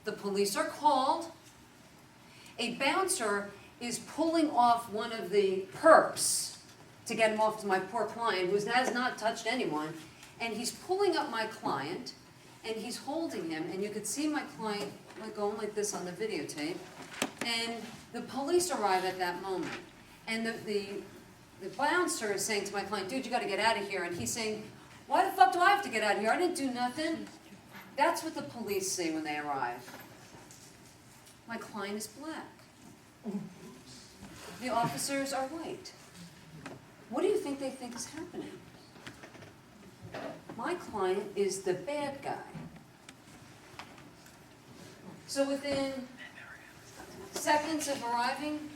The police are called. A bouncer is pulling off one of the perps to get him off to my poor client, who has not touched anyone. And he's pulling up my client. And he's holding him, and you could see my client going like this on the videotape. And the police arrive at that moment. And the bouncer is saying to my client, dude, you got to get out of here. And he's saying, why the fuck do I have to get out of here? I didn't do nothing. That's what the police say when they arrive. My client is black. the officers are white. What do you think they think is happening? My client is the bad guy. So within seconds of arriving,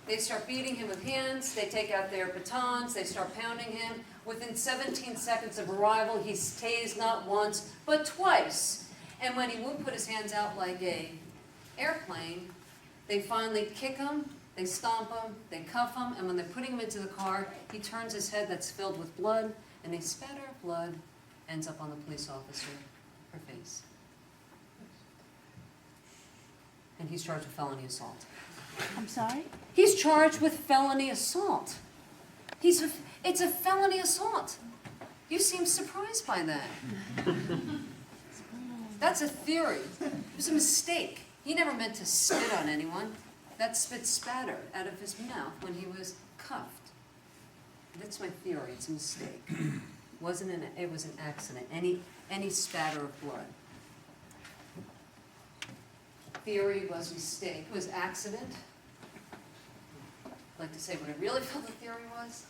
they start beating him with hands, they take out their batons, they start pounding him. Within 17 seconds of arrival, he's tased not once, but twice. And when he won't put his hands out like a airplane, they finally kick him, they stomp him, they cuff him, and when they're putting him into the car, he turns his head that's filled with blood, and a spatter of blood ends up on the police officer, her face. And he's charged with felony assault. I'm sorry? He's charged with felony assault. It's a felony assault. You seem surprised by that. That's a theory. It was a mistake. He never meant to spit on anyone. That spit spattered out of his mouth when he was cuffed. That's my theory. It's a mistake. It was an accident. Any spatter of blood. Theory was mistake. It was accident. I'd like to say what I really felt the theory was,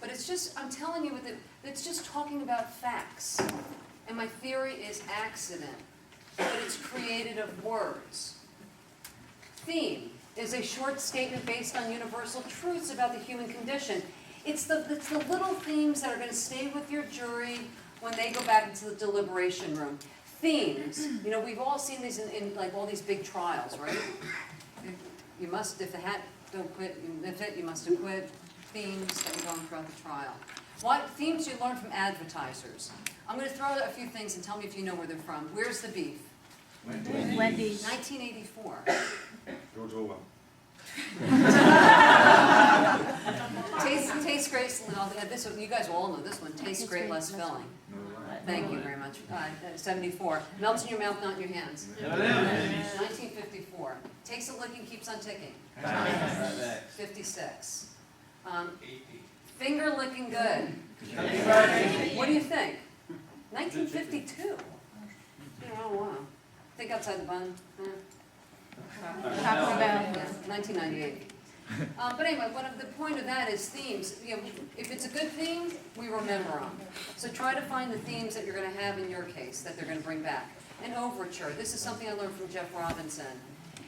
but it's just, I'm telling you, it's just talking about facts. And my theory is accident, but it's created of words. Theme is a short statement based on universal truths about the human condition. It's the little themes that are going to stay with your jury when they go back into the deliberation room. Themes, you know, we've all seen these in like all these big trials, right? You must, if the hat don't quit, if it, you must acquit. Themes that are going throughout the trial. What themes you learn from advertisers? I'm going to throw out a few things and tell me if you know where they're from. Where's the beef? Wendy's. 1984. George Orwell. Tastes great. This one, you guys will all know this one. Tastes great, less filling. Thank you very much. 74. Melts in your mouth, not in your hands. 1954. Takes a licking, keeps on ticking. 56. Finger licking good. What do you think? 1952. Oh wow. Think outside the bun. Taco Bell. 1998. But anyway, the point of that is themes. You know, if it's a good theme, we remember them. So try to find the themes that you're going to have in your case that they're going to bring back. An overture. This is something I learned from Jeff Robinson.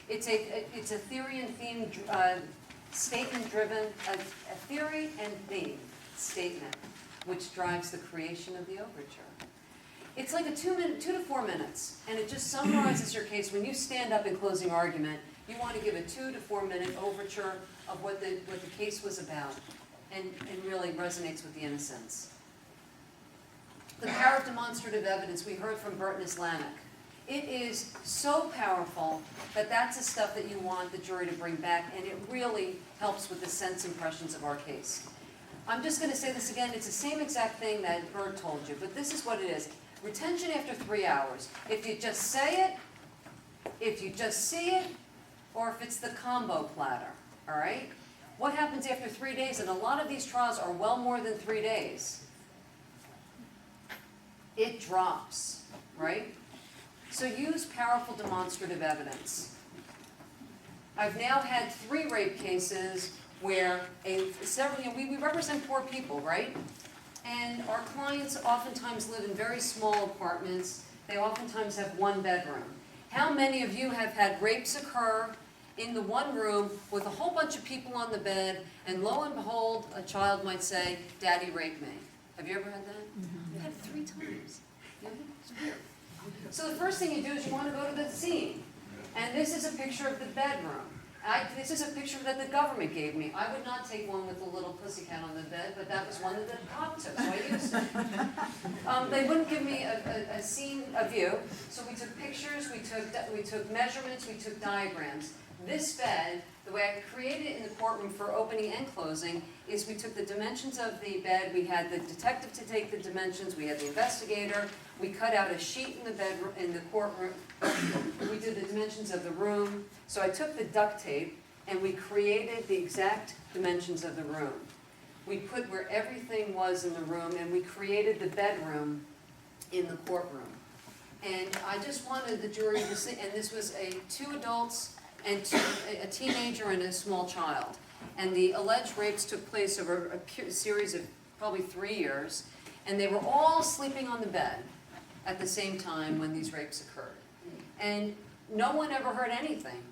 It's a theory and theme statement-driven, a theory and theme statement, which drives the creation of the overture. It's like a 2 to 4 minutes, and it just summarizes your case. When you stand up in closing argument, you want to give a 2 to 4 minute overture of what the case was about, and really resonates with the innocents. The power of demonstrative evidence, we heard from Burton Islamic. It is so powerful that that's the stuff that you want the jury to bring back, and it really helps with the sense impressions of our case. I'm just going to say this again. It's the same exact thing that Bert told you, but this is what it is. Retention after 3 hours. If you just say it, if you just see it, or if it's the combo platter, all right? What happens after 3 days? And a lot of these trials are well more than 3 days. It drops, right? So use powerful demonstrative evidence. I've now had 3 rape cases where we represent poor people, right? And our clients oftentimes live in very small apartments. They oftentimes have 1 bedroom. How many of you have had rapes occur in the one room with a whole bunch of people on the bed, and lo and behold, a child might say, "Daddy raped me"? Have you ever had that? I've had it 3 times. Yeah, it's weird. So the first thing you do is you want to go to the scene. And this is a picture of the bedroom. This is a picture that the government gave me. I would not take one with a little pussycat on the bed, but that was one that the cop took, so I used it. They wouldn't give me a scene, a view, so we took pictures, we took measurements, we took diagrams. This bed, the way I created it in the courtroom for opening and closing, is we took the dimensions of the bed, we had the detective to take the dimensions, we had the investigator, we cut out a sheet in the bedroom, in the courtroom, we did the dimensions of the room. So I took the duct tape and we created the exact dimensions of the room. We put where everything was in the room, and we created the bedroom in the courtroom. And I just wanted the jury to see, and this was 2 adults and a teenager and a small child. And the alleged rapes took place over a series of probably 3 years, and they were all sleeping on the bed at the same time when these rapes occurred. And no one ever heard anything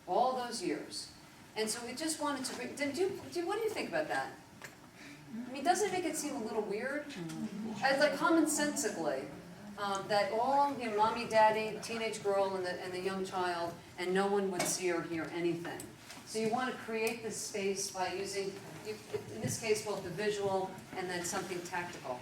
all those years. And so we just wanted to, what do you think about that? I mean, doesn't it make it seem a little weird? As like commonsensically, that all, you know, mommy, daddy, teenage girl, and the young child, and no one would see or hear anything. So you want to create this space by using, in this case, both the visual and then something tactical.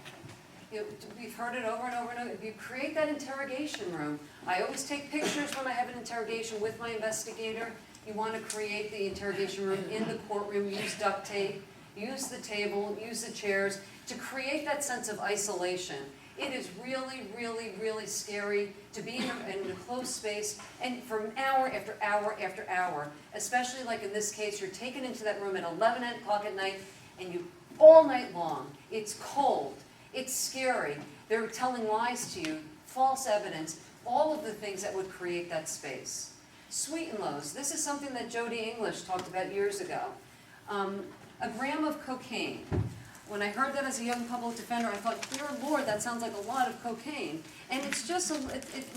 You know, we've heard it over and over and over. If you create that interrogation room, I always take pictures when I have an interrogation with my investigator. You want to create the interrogation room in the courtroom, use duct tape, use the table, use the chairs, to create that sense of isolation. It is really, really, really scary to be in a closed space and for hour after hour after hour, especially like in this case, you're taken into that room at 11 o'clock at night and you, all night long, it's cold, it's scary, they're telling lies to you, false evidence, all of the things that would create that space. Sweet and lows, this is something that Jody English talked about years ago. A gram of cocaine. When I heard that as a young public defender, I thought, dear Lord, that sounds like a lot of cocaine. And it's just,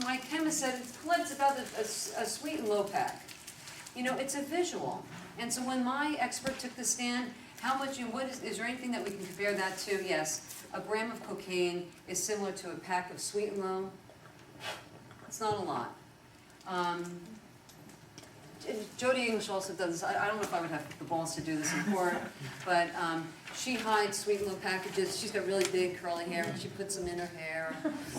my chemist said, it's about a sweet and low pack. You know, it's a visual. And so when my expert took the stand, how much, is there anything that we can compare that to? Yes, a gram of cocaine is similar to a pack of sweet and low. It's not a lot. Jody English also does this. I don't know if I would have the balls to do this in court, but she hides sweet and low packages. She's got really big curly hair, and she puts them in her hair,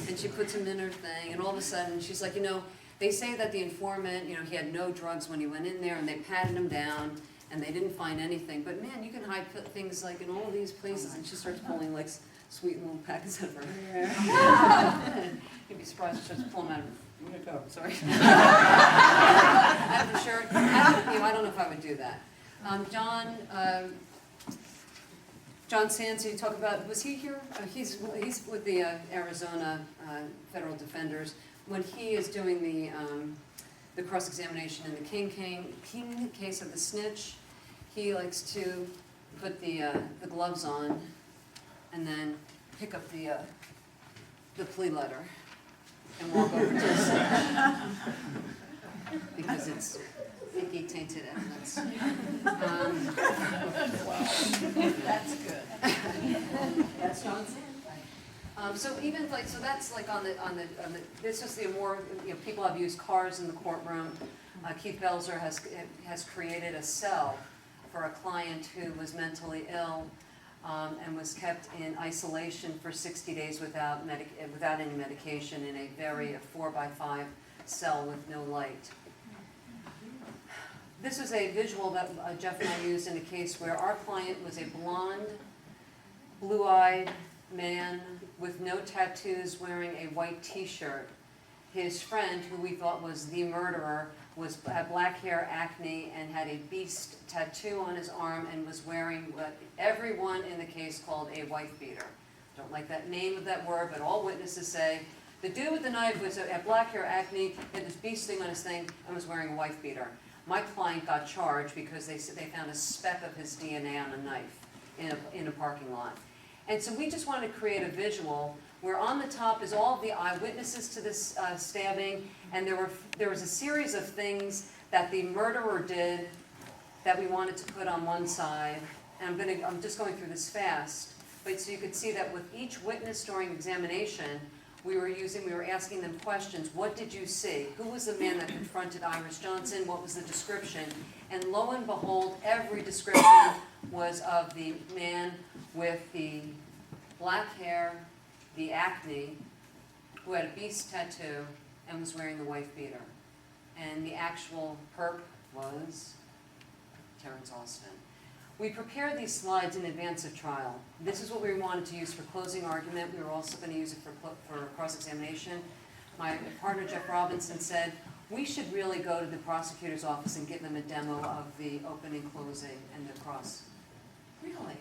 and she puts them in her thing, and all of a sudden she's like, you know, they say that the informant, you know, he had no drugs when he went in there, and they patted him down, and they didn't find anything. But man, you can hide things like in all these places, and she starts pulling like sweet and low packets out of her hair. You'd be surprised if she starts pulling them out of her. I'm gonna go, sorry. Out of the shirt. I don't know if I would do that. John Sands, you talk about, was he here? He's with the Arizona Federal Defenders. When he is doing the cross-examination in the King case of the snitch, he likes to put the gloves on and then pick up the plea letter and walk over to the snitch because it's icky, tainted evidence. That's good. That's John Sands. So even like, so that's like on the this is the more, you know, people have used cars in the courtroom. Keith Belzer has created a cell for a client who was mentally ill and was kept in isolation for 60 days without any medication in a 4x5 cell with no light. This is a visual that Jeff and I used in a case where our client was a blonde, blue-eyed man with no tattoos wearing a white t-shirt. His friend, who we thought was the murderer, had black hair, acne, and had a beast tattoo on his arm and was wearing what everyone in the case called a wife beater. Don't like that name of that word, but all witnesses say the dude with the knife had black hair, acne, had this beast thing on his thing, and was wearing a wife beater. My client got charged because they found a speck of his DNA on a knife in a parking lot. And so we just wanted to create a visual where on the top is all the eyewitnesses to this stabbing, and there was a series of things that the murderer did that we wanted to put on one side. And I'm just going through this fast, but so you could see that with each witness during examination, we were asking them questions. What did you see? Who was the man that confronted Iris Johnson? What was the description? And lo and behold, every description was of the man with the black hair, the acne, who had a beast tattoo and was wearing the wife beater. And the actual perp was Terrence Austin. We prepared these slides in advance of trial. This is what we wanted to use for closing argument. We were also going to use it for cross-examination. My partner, Jeff Robinson, said, we should really go to the prosecutor's office and give them a demo of the opening, closing, and the cross. Really?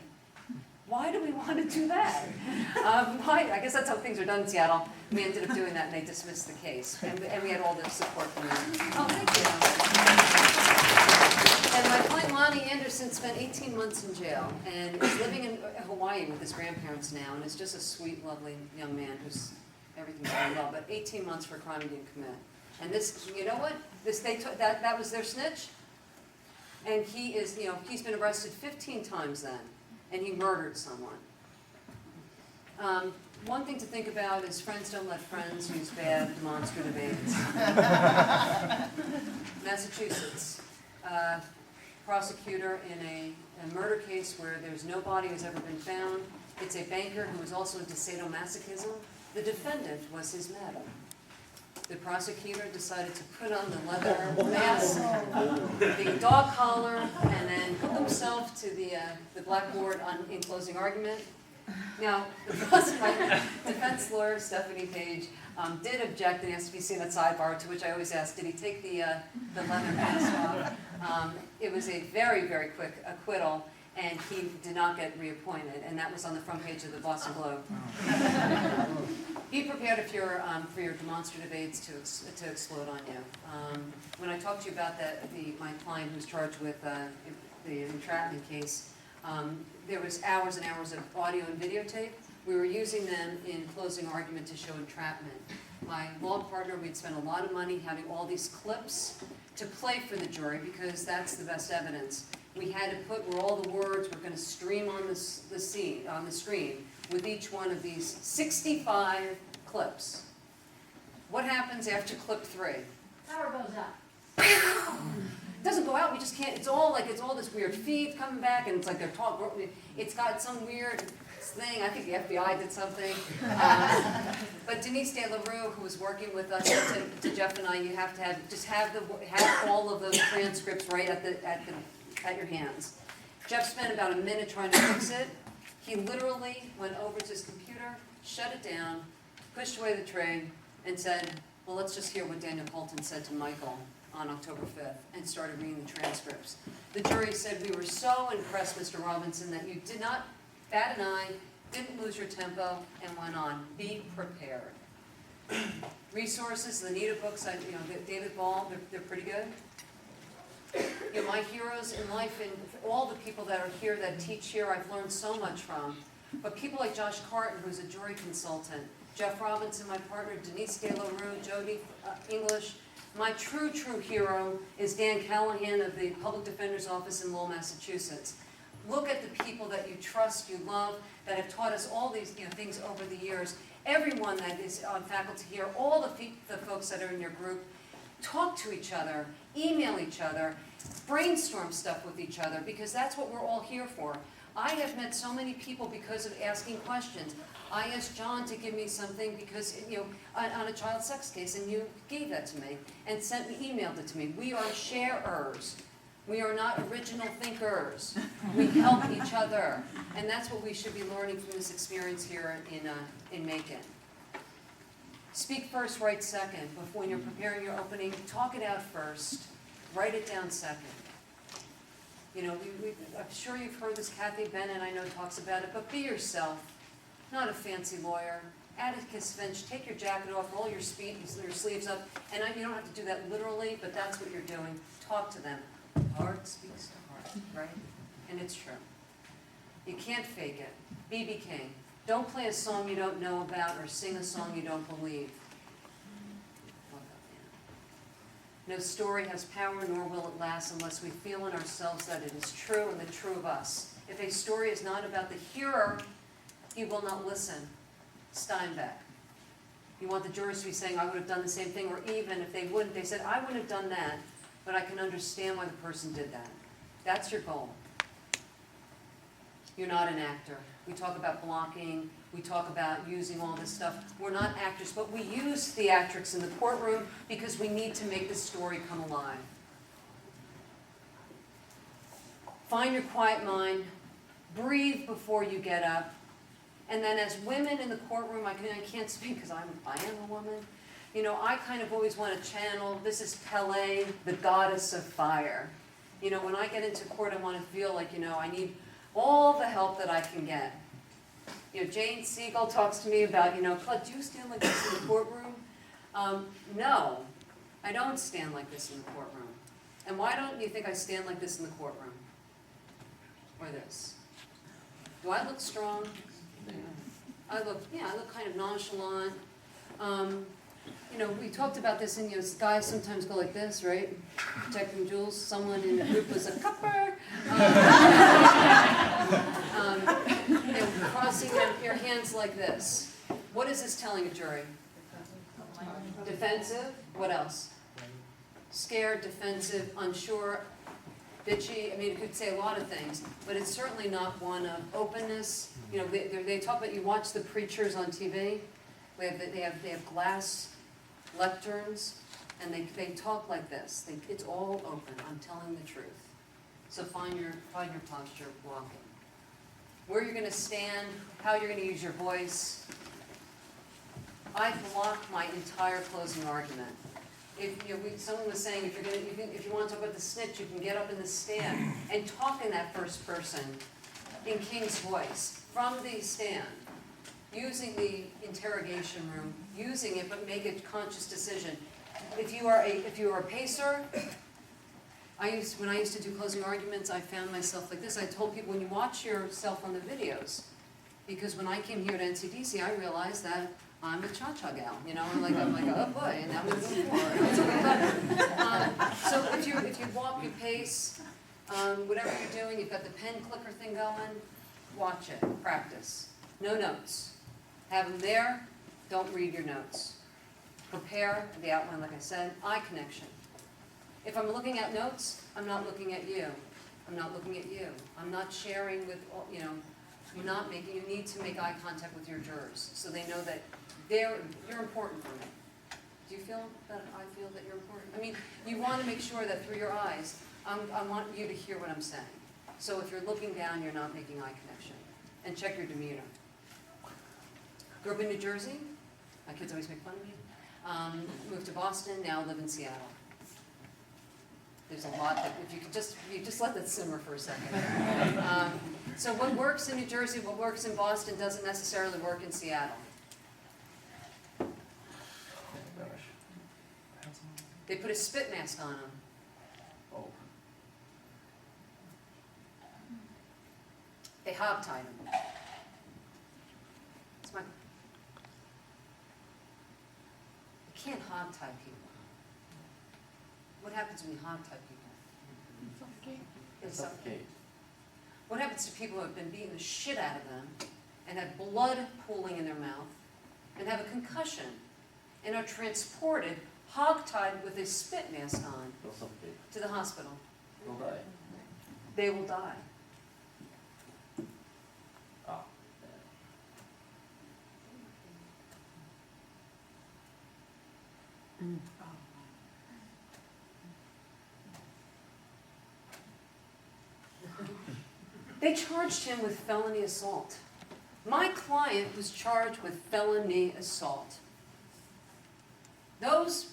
Why do we want to do that? I guess that's how things are done in Seattle. We ended up doing that, and they dismissed the case. And we had all the support from them. Oh, thank you. And my client Lonnie Anderson spent 18 months in jail and is living in Hawaii with his grandparents now, and is just a sweet, lovely young man who's everything's going well. But 18 months for a crime he didn't commit. And this, you know what? That was their snitch. And he is, he's been arrested 15 times then, and he murdered someone. One thing to think about is friends don't let friends use bad demonstrative aids. Massachusetts, prosecutor in a murder case where there's no body has ever been found. It's a banker who was also into sadomasochism. The defendant was his madam. The prosecutor decided to put on the leather mask, the dog collar, and then hook himself to the blackboard in closing argument. Now, the defense lawyer, Stephanie Page, did object and asked to be seen at sidebar, to which I always ask, did he take the leather mask off? It was a very, very quick acquittal, and he did not get reappointed, and that was on the front page of the Boston Globe. Be prepared if for your demonstrative aids to explode on you. When I talked to you about my client who was charged with the entrapment case, there was hours and hours of audio and videotape. We were using them in closing argument to show entrapment. My law partner, we'd spent a lot of money having all these clips to play for the jury because that's the best evidence. We had to put where all the words were going to stream on the screen with each one of these 65 clips. What happens after clip 3? Power goes up. It doesn't go out, we just can't, it's all this weird feed coming back, and it's like they're talking, it's got some weird thing, I think the FBI did something. But Denise De La Rue, who was working with us, to Jeff and I, you have to have all of those transcripts right at your hands. Jeff spent about a minute trying to fix it. He literally went over to his computer, shut it down, pushed away the tray, and said, well, let's just hear what Daniel Colton said to Michael on October 5th, and started reading the transcripts. The jury said, we were so impressed, Mr. Robinson, that you did not bat an eye, didn't lose your tempo, and went on. Be prepared. Resources, the Anita books, David Ball, they're pretty good. My heroes in life, and all the people that are here that teach here, I've learned so much from. But people like Josh Carton, who's a jury consultant, Jeff Robinson, my partner, Denise De La Rue, Jody English. My true hero is Dan Callahan of the Public Defender's Office in Lowell, Massachusetts. Look at the people that you trust, you love, that have taught us all these things over the years. Everyone that is on faculty here, all the folks that are in your group, talk to each other, email each other, brainstorm stuff with each other, because that's what we're all here for. I have met so many people because of asking questions. I asked John to give me something because, on a child sex case, and you gave that to me and emailed it to me. We are sharers. We are not original thinkers. We help each other. And that's what we should be learning from this experience here in Macon. Speak first, write second. But when you're preparing your opening, talk it out first. Write it down second. I'm sure you've heard this. Kathy Bennett, I know, talks about it. But be yourself. Not a fancy lawyer. Atticus Finch, take your jacket off, roll your sleeves up. And you don't have to do that literally, but that's what you're doing. Talk to them. Heart speaks to heart, right? And it's true. You can't fake it. B.B. King. Don't play a song you don't know about or sing a song you don't believe. No story has power, nor will it last unless we feel in ourselves that it is true and the true of us. If a story is not about the hearer, he will not listen. Steinbeck. You want the jurors to be saying, I would have done the same thing, or even if they wouldn't, they said, I wouldn't have done that, but I can understand why the person did that. That's your goal. You're not an actor. We talk about blocking, we talk about using all this stuff. We're not actors, but we use theatrics in the courtroom because we need to make the story come alive. Find your quiet mind, breathe before you get up, and then as women in the courtroom, I can't speak because I am a woman, I kind of always want to channel, this is Pele, the goddess of fire. When I get into court, I want to feel like, I need all the help that I can get. Jane Siegel talks to me about, Claude, do you stand like this in the courtroom? No, I don't stand like this in the courtroom. And why don't you think I stand like this in the courtroom? Or this? Do I look strong? I look kind of nonchalant. You know, we talked about this, and you know, guys sometimes go like this, right? Protecting jewels. Someone in the group was a cupper. You know, crossing your hands like this. What is this telling a jury? Defensive. What else? Scared, defensive, unsure, bitchy. I mean, it could say a lot of things, but it's certainly not one of openness. You know, they talk about, you watch the preachers on TV. They have glass lecterns, and they talk like this. It's all open. I'm telling the truth. So find your posture walking. Where you're going to stand, how you're going to use your voice. I block my entire closing argument. If you know, someone was saying, if you want to talk about the snitch, you can get up in the stand and talk in that first person, in King's voice, from the stand, using the interrogation room, using it, but make a conscious decision. If you are a pacer, when I used to do closing arguments, I found myself like this. I told people, when you watch yourself on the videos, because when I came here at NCDC, I realized that I'm a cha-cha gal, you know, I'm like, oh boy, and that was before, and it's okay better. So if you walk, you pace, whatever you're doing, you've got the pen clicker thing going, watch it, practice. No notes. Have them there, don't read your notes. Prepare the outline, like I said, eye connection. If I'm looking at notes, I'm not looking at you. I'm not looking at you. I'm not sharing with, you know, you need to make eye contact with your jurors so they know that you're important for me. Do you feel that I feel that you're important? I mean, you want to make sure that through your eyes, I want you to hear what I'm saying. So if you're looking down, you're not making eye connection. And check your demeanor. Grew up in New Jersey. My kids always make fun of me. Moved to Boston, now live in Seattle. There's a lot that, if you could just let that simmer for a second. So what works in New Jersey, what works in Boston doesn't necessarily work in Seattle. They put a spit mask on them. Oh. They hogtied them. You can't hogtie people. What happens when you hogtie people? They suffocate. What happens to people who have been beating the shit out of them and have blood pooling in their mouth and have a concussion and are transported hogtied with a spit mask on to the hospital? They'll die. They will die. Oh. They charged him with felony assault. My client was charged with felony assault. Those,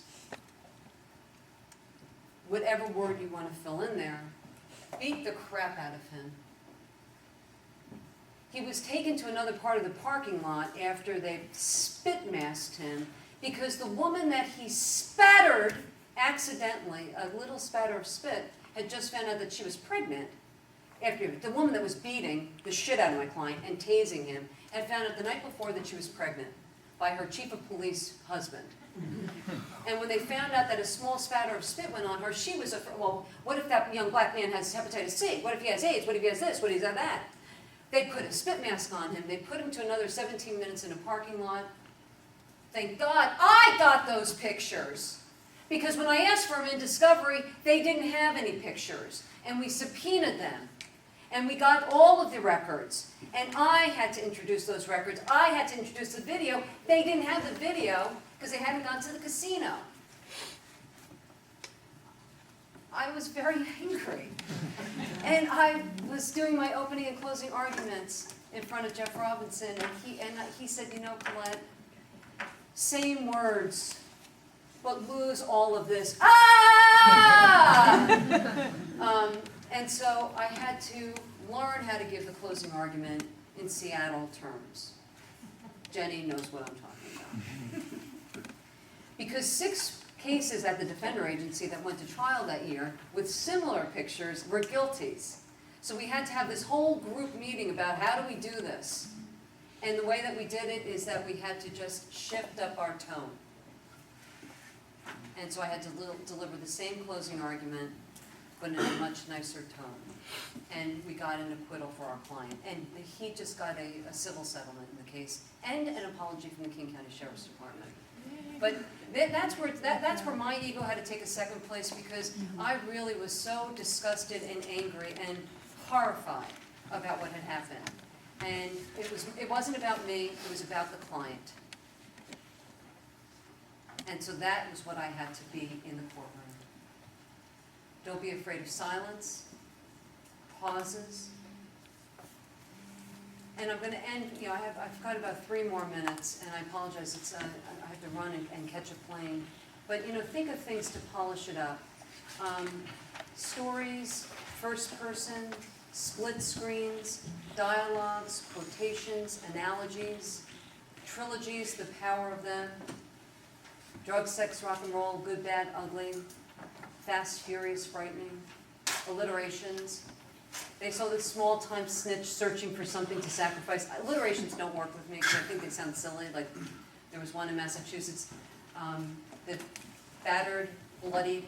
whatever word you want to fill in there, beat the crap out of him. He was taken to another part of the parking lot after they spit masked him because the woman that he spattered accidentally, a little spatter of spit, had just found out that she was pregnant. After the woman that was beating the shit out of my client and tasing him had found out the night before that she was pregnant by her chief of police husband. And when they found out that a small spatter of spit went on her, she was well, what if that young black man has hepatitis C? What if he has AIDS? What if he has this? What if he has that? They put a spit mask on him. They put him to another 17 minutes in a parking lot. Thank God I got those pictures. Because when I asked for them in discovery, they didn't have any pictures. And we subpoenaed them. And we got all of the records. And I had to introduce those records. I had to introduce the video. They didn't have the video because they hadn't gone to the casino. I was very angry. And I was doing my opening and closing arguments in front of Jeff Robinson. And he said, you know, Colette, same words, but lose all of this. Ah! And so I had to learn how to give the closing argument in Seattle terms. Jenny knows what I'm talking about. Because 6 cases at the defender agency that went to trial that year with similar pictures were guilties. So we had to have this whole group meeting about how do we do this. And the way that we did it is that we had to just shift up our tone. And so I had to deliver the same closing argument, but in a much nicer tone. And we got an acquittal for our client. And he just got a civil settlement in the case and an apology from the King County Sheriff's Department. But that's where my ego had to take a second place, because I really was so disgusted and angry and horrified about what had happened. And it wasn't about me, it was about the client. And so that was what I had to be in the courtroom. Don't be afraid of silence, pauses. And I'm going to end, I've got about 3 more minutes, and I apologize, I have to run and catch a plane. But, think of things to polish it up. Stories, first person, split screens, dialogues, quotations, analogies, trilogies, the power of them, drug, sex, rock and roll, good, bad, ugly, fast, furious, frightening, alliterations. They saw this small-time snitch searching for something to sacrifice. Alliterations don't work with me because I think they sound silly. Like, there was one in Massachusetts, the battered, bloodied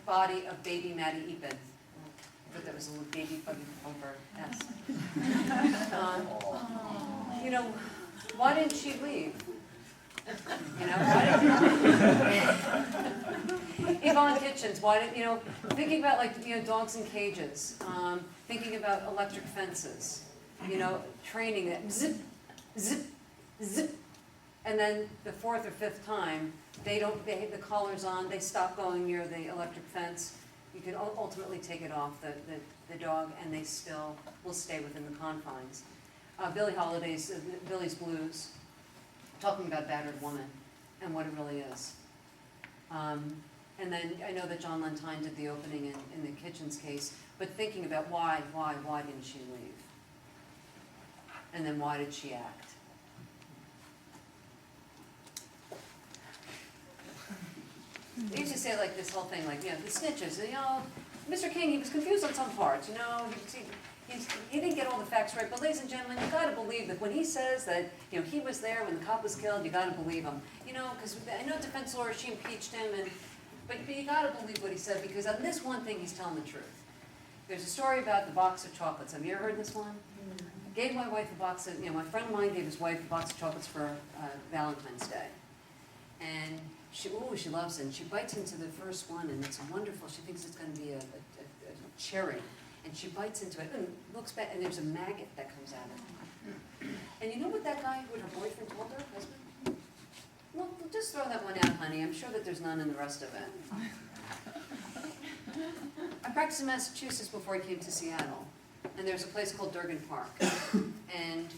body of baby Maddie Eapen. I thought that was a little baby buggy over S. Why didn't she leave? Yvonne Kitchens, why did, thinking about dogs in cages, thinking about electric fences, training that zip, zip, zip, and then the 4th or 5th time, the collar's on, they stop going near the electric fence. You can ultimately take it off the dog, and they still will stay within the confines. Billie Holiday's Billie's Blues, talking about battered woman and what it really is. And then I know that John Lentine did the opening in the Kitchens case, but thinking about why didn't she leave? And then why did she act? They used to say like this whole thing, like, the snitches, Mr. King, he was confused on some parts, he didn't get all the facts right, but ladies and gentlemen, you gotta believe that when he says that, he was there when the cop was killed, you gotta believe him. Because I know defense lawyer, she impeached him, but you gotta believe what he said, because on this one thing, he's telling the truth. There's a story about the box of chocolates. Have you ever heard this one? I gave my wife a box of, my friend of mine gave his wife a box of chocolates for Valentine's Day. And she loves it, and she bites into the first one, and it's wonderful. She thinks it's gonna be a cherry. And she bites into it and looks back, and there's a maggot that comes out of it. And you know what that guy, what her boyfriend told her husband? Well, just throw that one out, honey. I'm sure that there's none in the rest of it. I practiced in Massachusetts before I came to Seattle. And there's a place called Durgan Park. And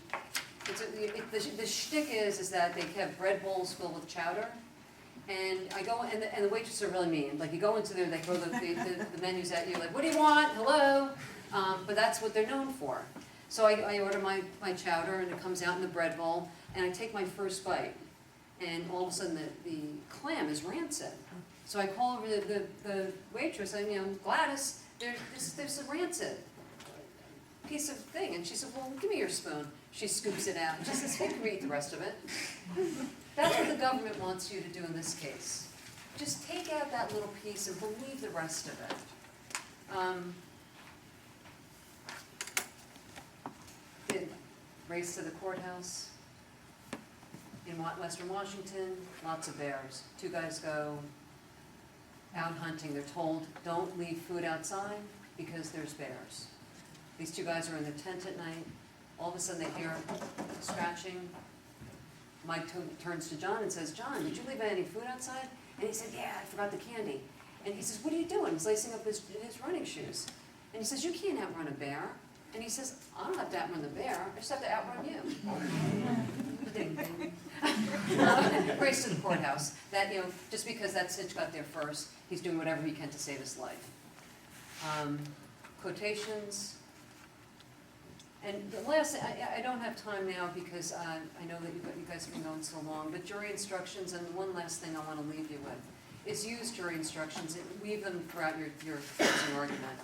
the shtick is that they have bread bowls filled with chowder. And I go, and the waitresses are really mean. Like, you go into there, they throw the menus at you, like, what do you want? Hello? But that's what they're known for. So I order my chowder, and it comes out in the bread bowl, and I take my first bite. And all of a sudden, the clam is rancid. So I call over the waitress, Gladys, there's a rancid piece of thing. And she said, well, give me your spoon. She scoops it out, and she says, hey, can we eat the rest of it? That's what the government wants you to do in this case. Just take out that little piece and believe the rest of it. The race to the courthouse. In Western Washington, lots of bears. 2 guys go out hunting. They're told, don't leave food outside because there's bears. These 2 guys are in their tent at night. All of a sudden they hear scratching. Mike turns to John and says, John, did you leave any food outside? And he said, yeah, I forgot the candy. And he says, what are you doing? He's lacing up his running shoes. And he says, you can't outrun a bear. And he says, I don't have to outrun the bear, I just have to outrun you. Ding, ding. Race to the courthouse. That, just because that snitch got there first, he's doing whatever he can to save his life. Quotations. And the last, I don't have time now because I know that you guys have been going so long, but jury instructions, and one last thing I want to leave you with, is use jury instructions and weave them throughout your closing argument.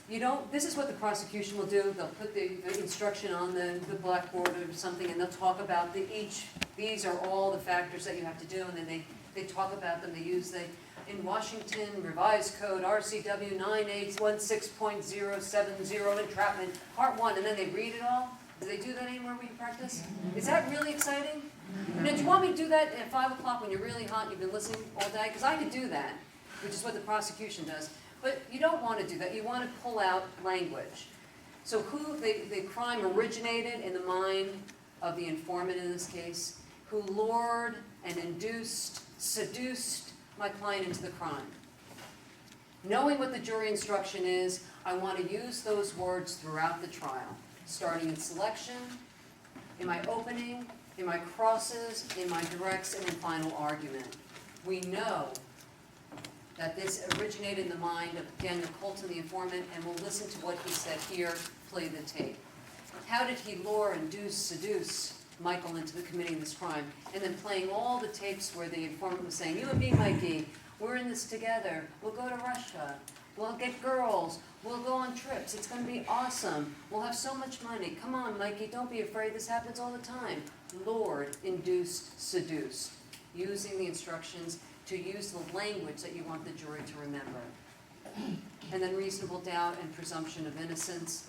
You don't, this is what the prosecution will do, they'll put the instruction on the blackboard or something, and they'll talk about these are all the factors that you have to do, and then they talk about them, they use in Washington Revised Code, RCW 9816.070, entrapment, part 1, and then they read it all. Do they do that anywhere where you practice? Is that really exciting? Now, do you want me to do that at 5 o'clock when you're really hot and you've been listening all day? Because I could do that, which is what the prosecution does. But you don't want to do that. You want to pull out language. So the crime originated in the mind of the informant in this case, who lured and induced, seduced my client into the crime. Knowing what the jury instruction is, I want to use those words throughout the trial, starting in selection, in my opening, in my crosses, in my directs, and in final argument. We know that this originated in the mind of Daniel Colton, the informant, and we'll listen to what he said here, play the tape. How did he lure, induce, seduce Michael into the committing this crime? And then playing all the tapes where the informant was saying, you and me, Mikey, we're in this together. We'll go to Russia. We'll get girls. We'll go on trips. It's going to be awesome. We'll have so much money. Come on, Mikey, don't be afraid. This happens all the time. Lured, induced, seduced. Using the instructions to use the language that you want the jury to remember. And then reasonable doubt and presumption of innocence.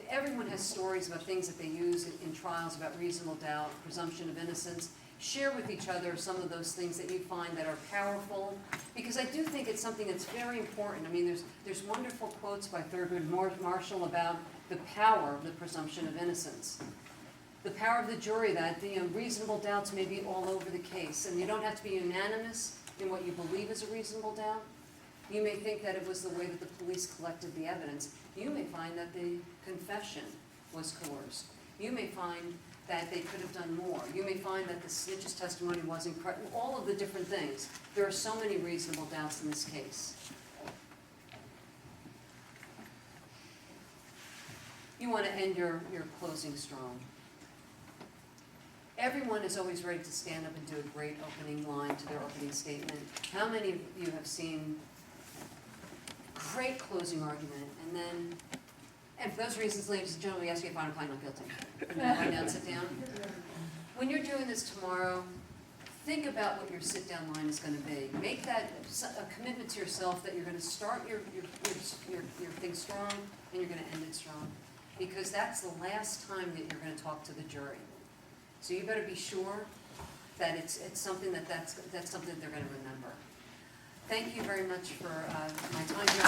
Everyone has stories about things that they use in trials about reasonable doubt, presumption of innocence. Share with each other some of those things that you find that are powerful, because I do think it's something that's very important. I mean, there's wonderful quotes by Thurgood Marshall about the power of the presumption of innocence. The power of the jury, that the reasonable doubts may be all over the case, and you don't have to be unanimous in what you believe is a reasonable doubt. You may think that it was the way that the police collected the evidence. You may find that the confession was coerced. You may find that they could have done more. You may find that the snitch's testimony was incredible. All of the different things. There are so many reasonable doubts in this case. You want to end your closing strong. Everyone is always ready to stand up and do a great opening line to their opening statement. How many of you have seen great closing argument, and for those reasons, ladies and gentlemen, we ask you to find a client not guilty. Right now, sit down. When you're doing this tomorrow, think about what your sit-down line is going to be. Make that a commitment to yourself that you're going to start your thing strong and you're going to end it strong, because that's the last time that you're going to talk to the jury. So you better be sure that it's something that's something that they're going to remember. Thank you very much for my time here.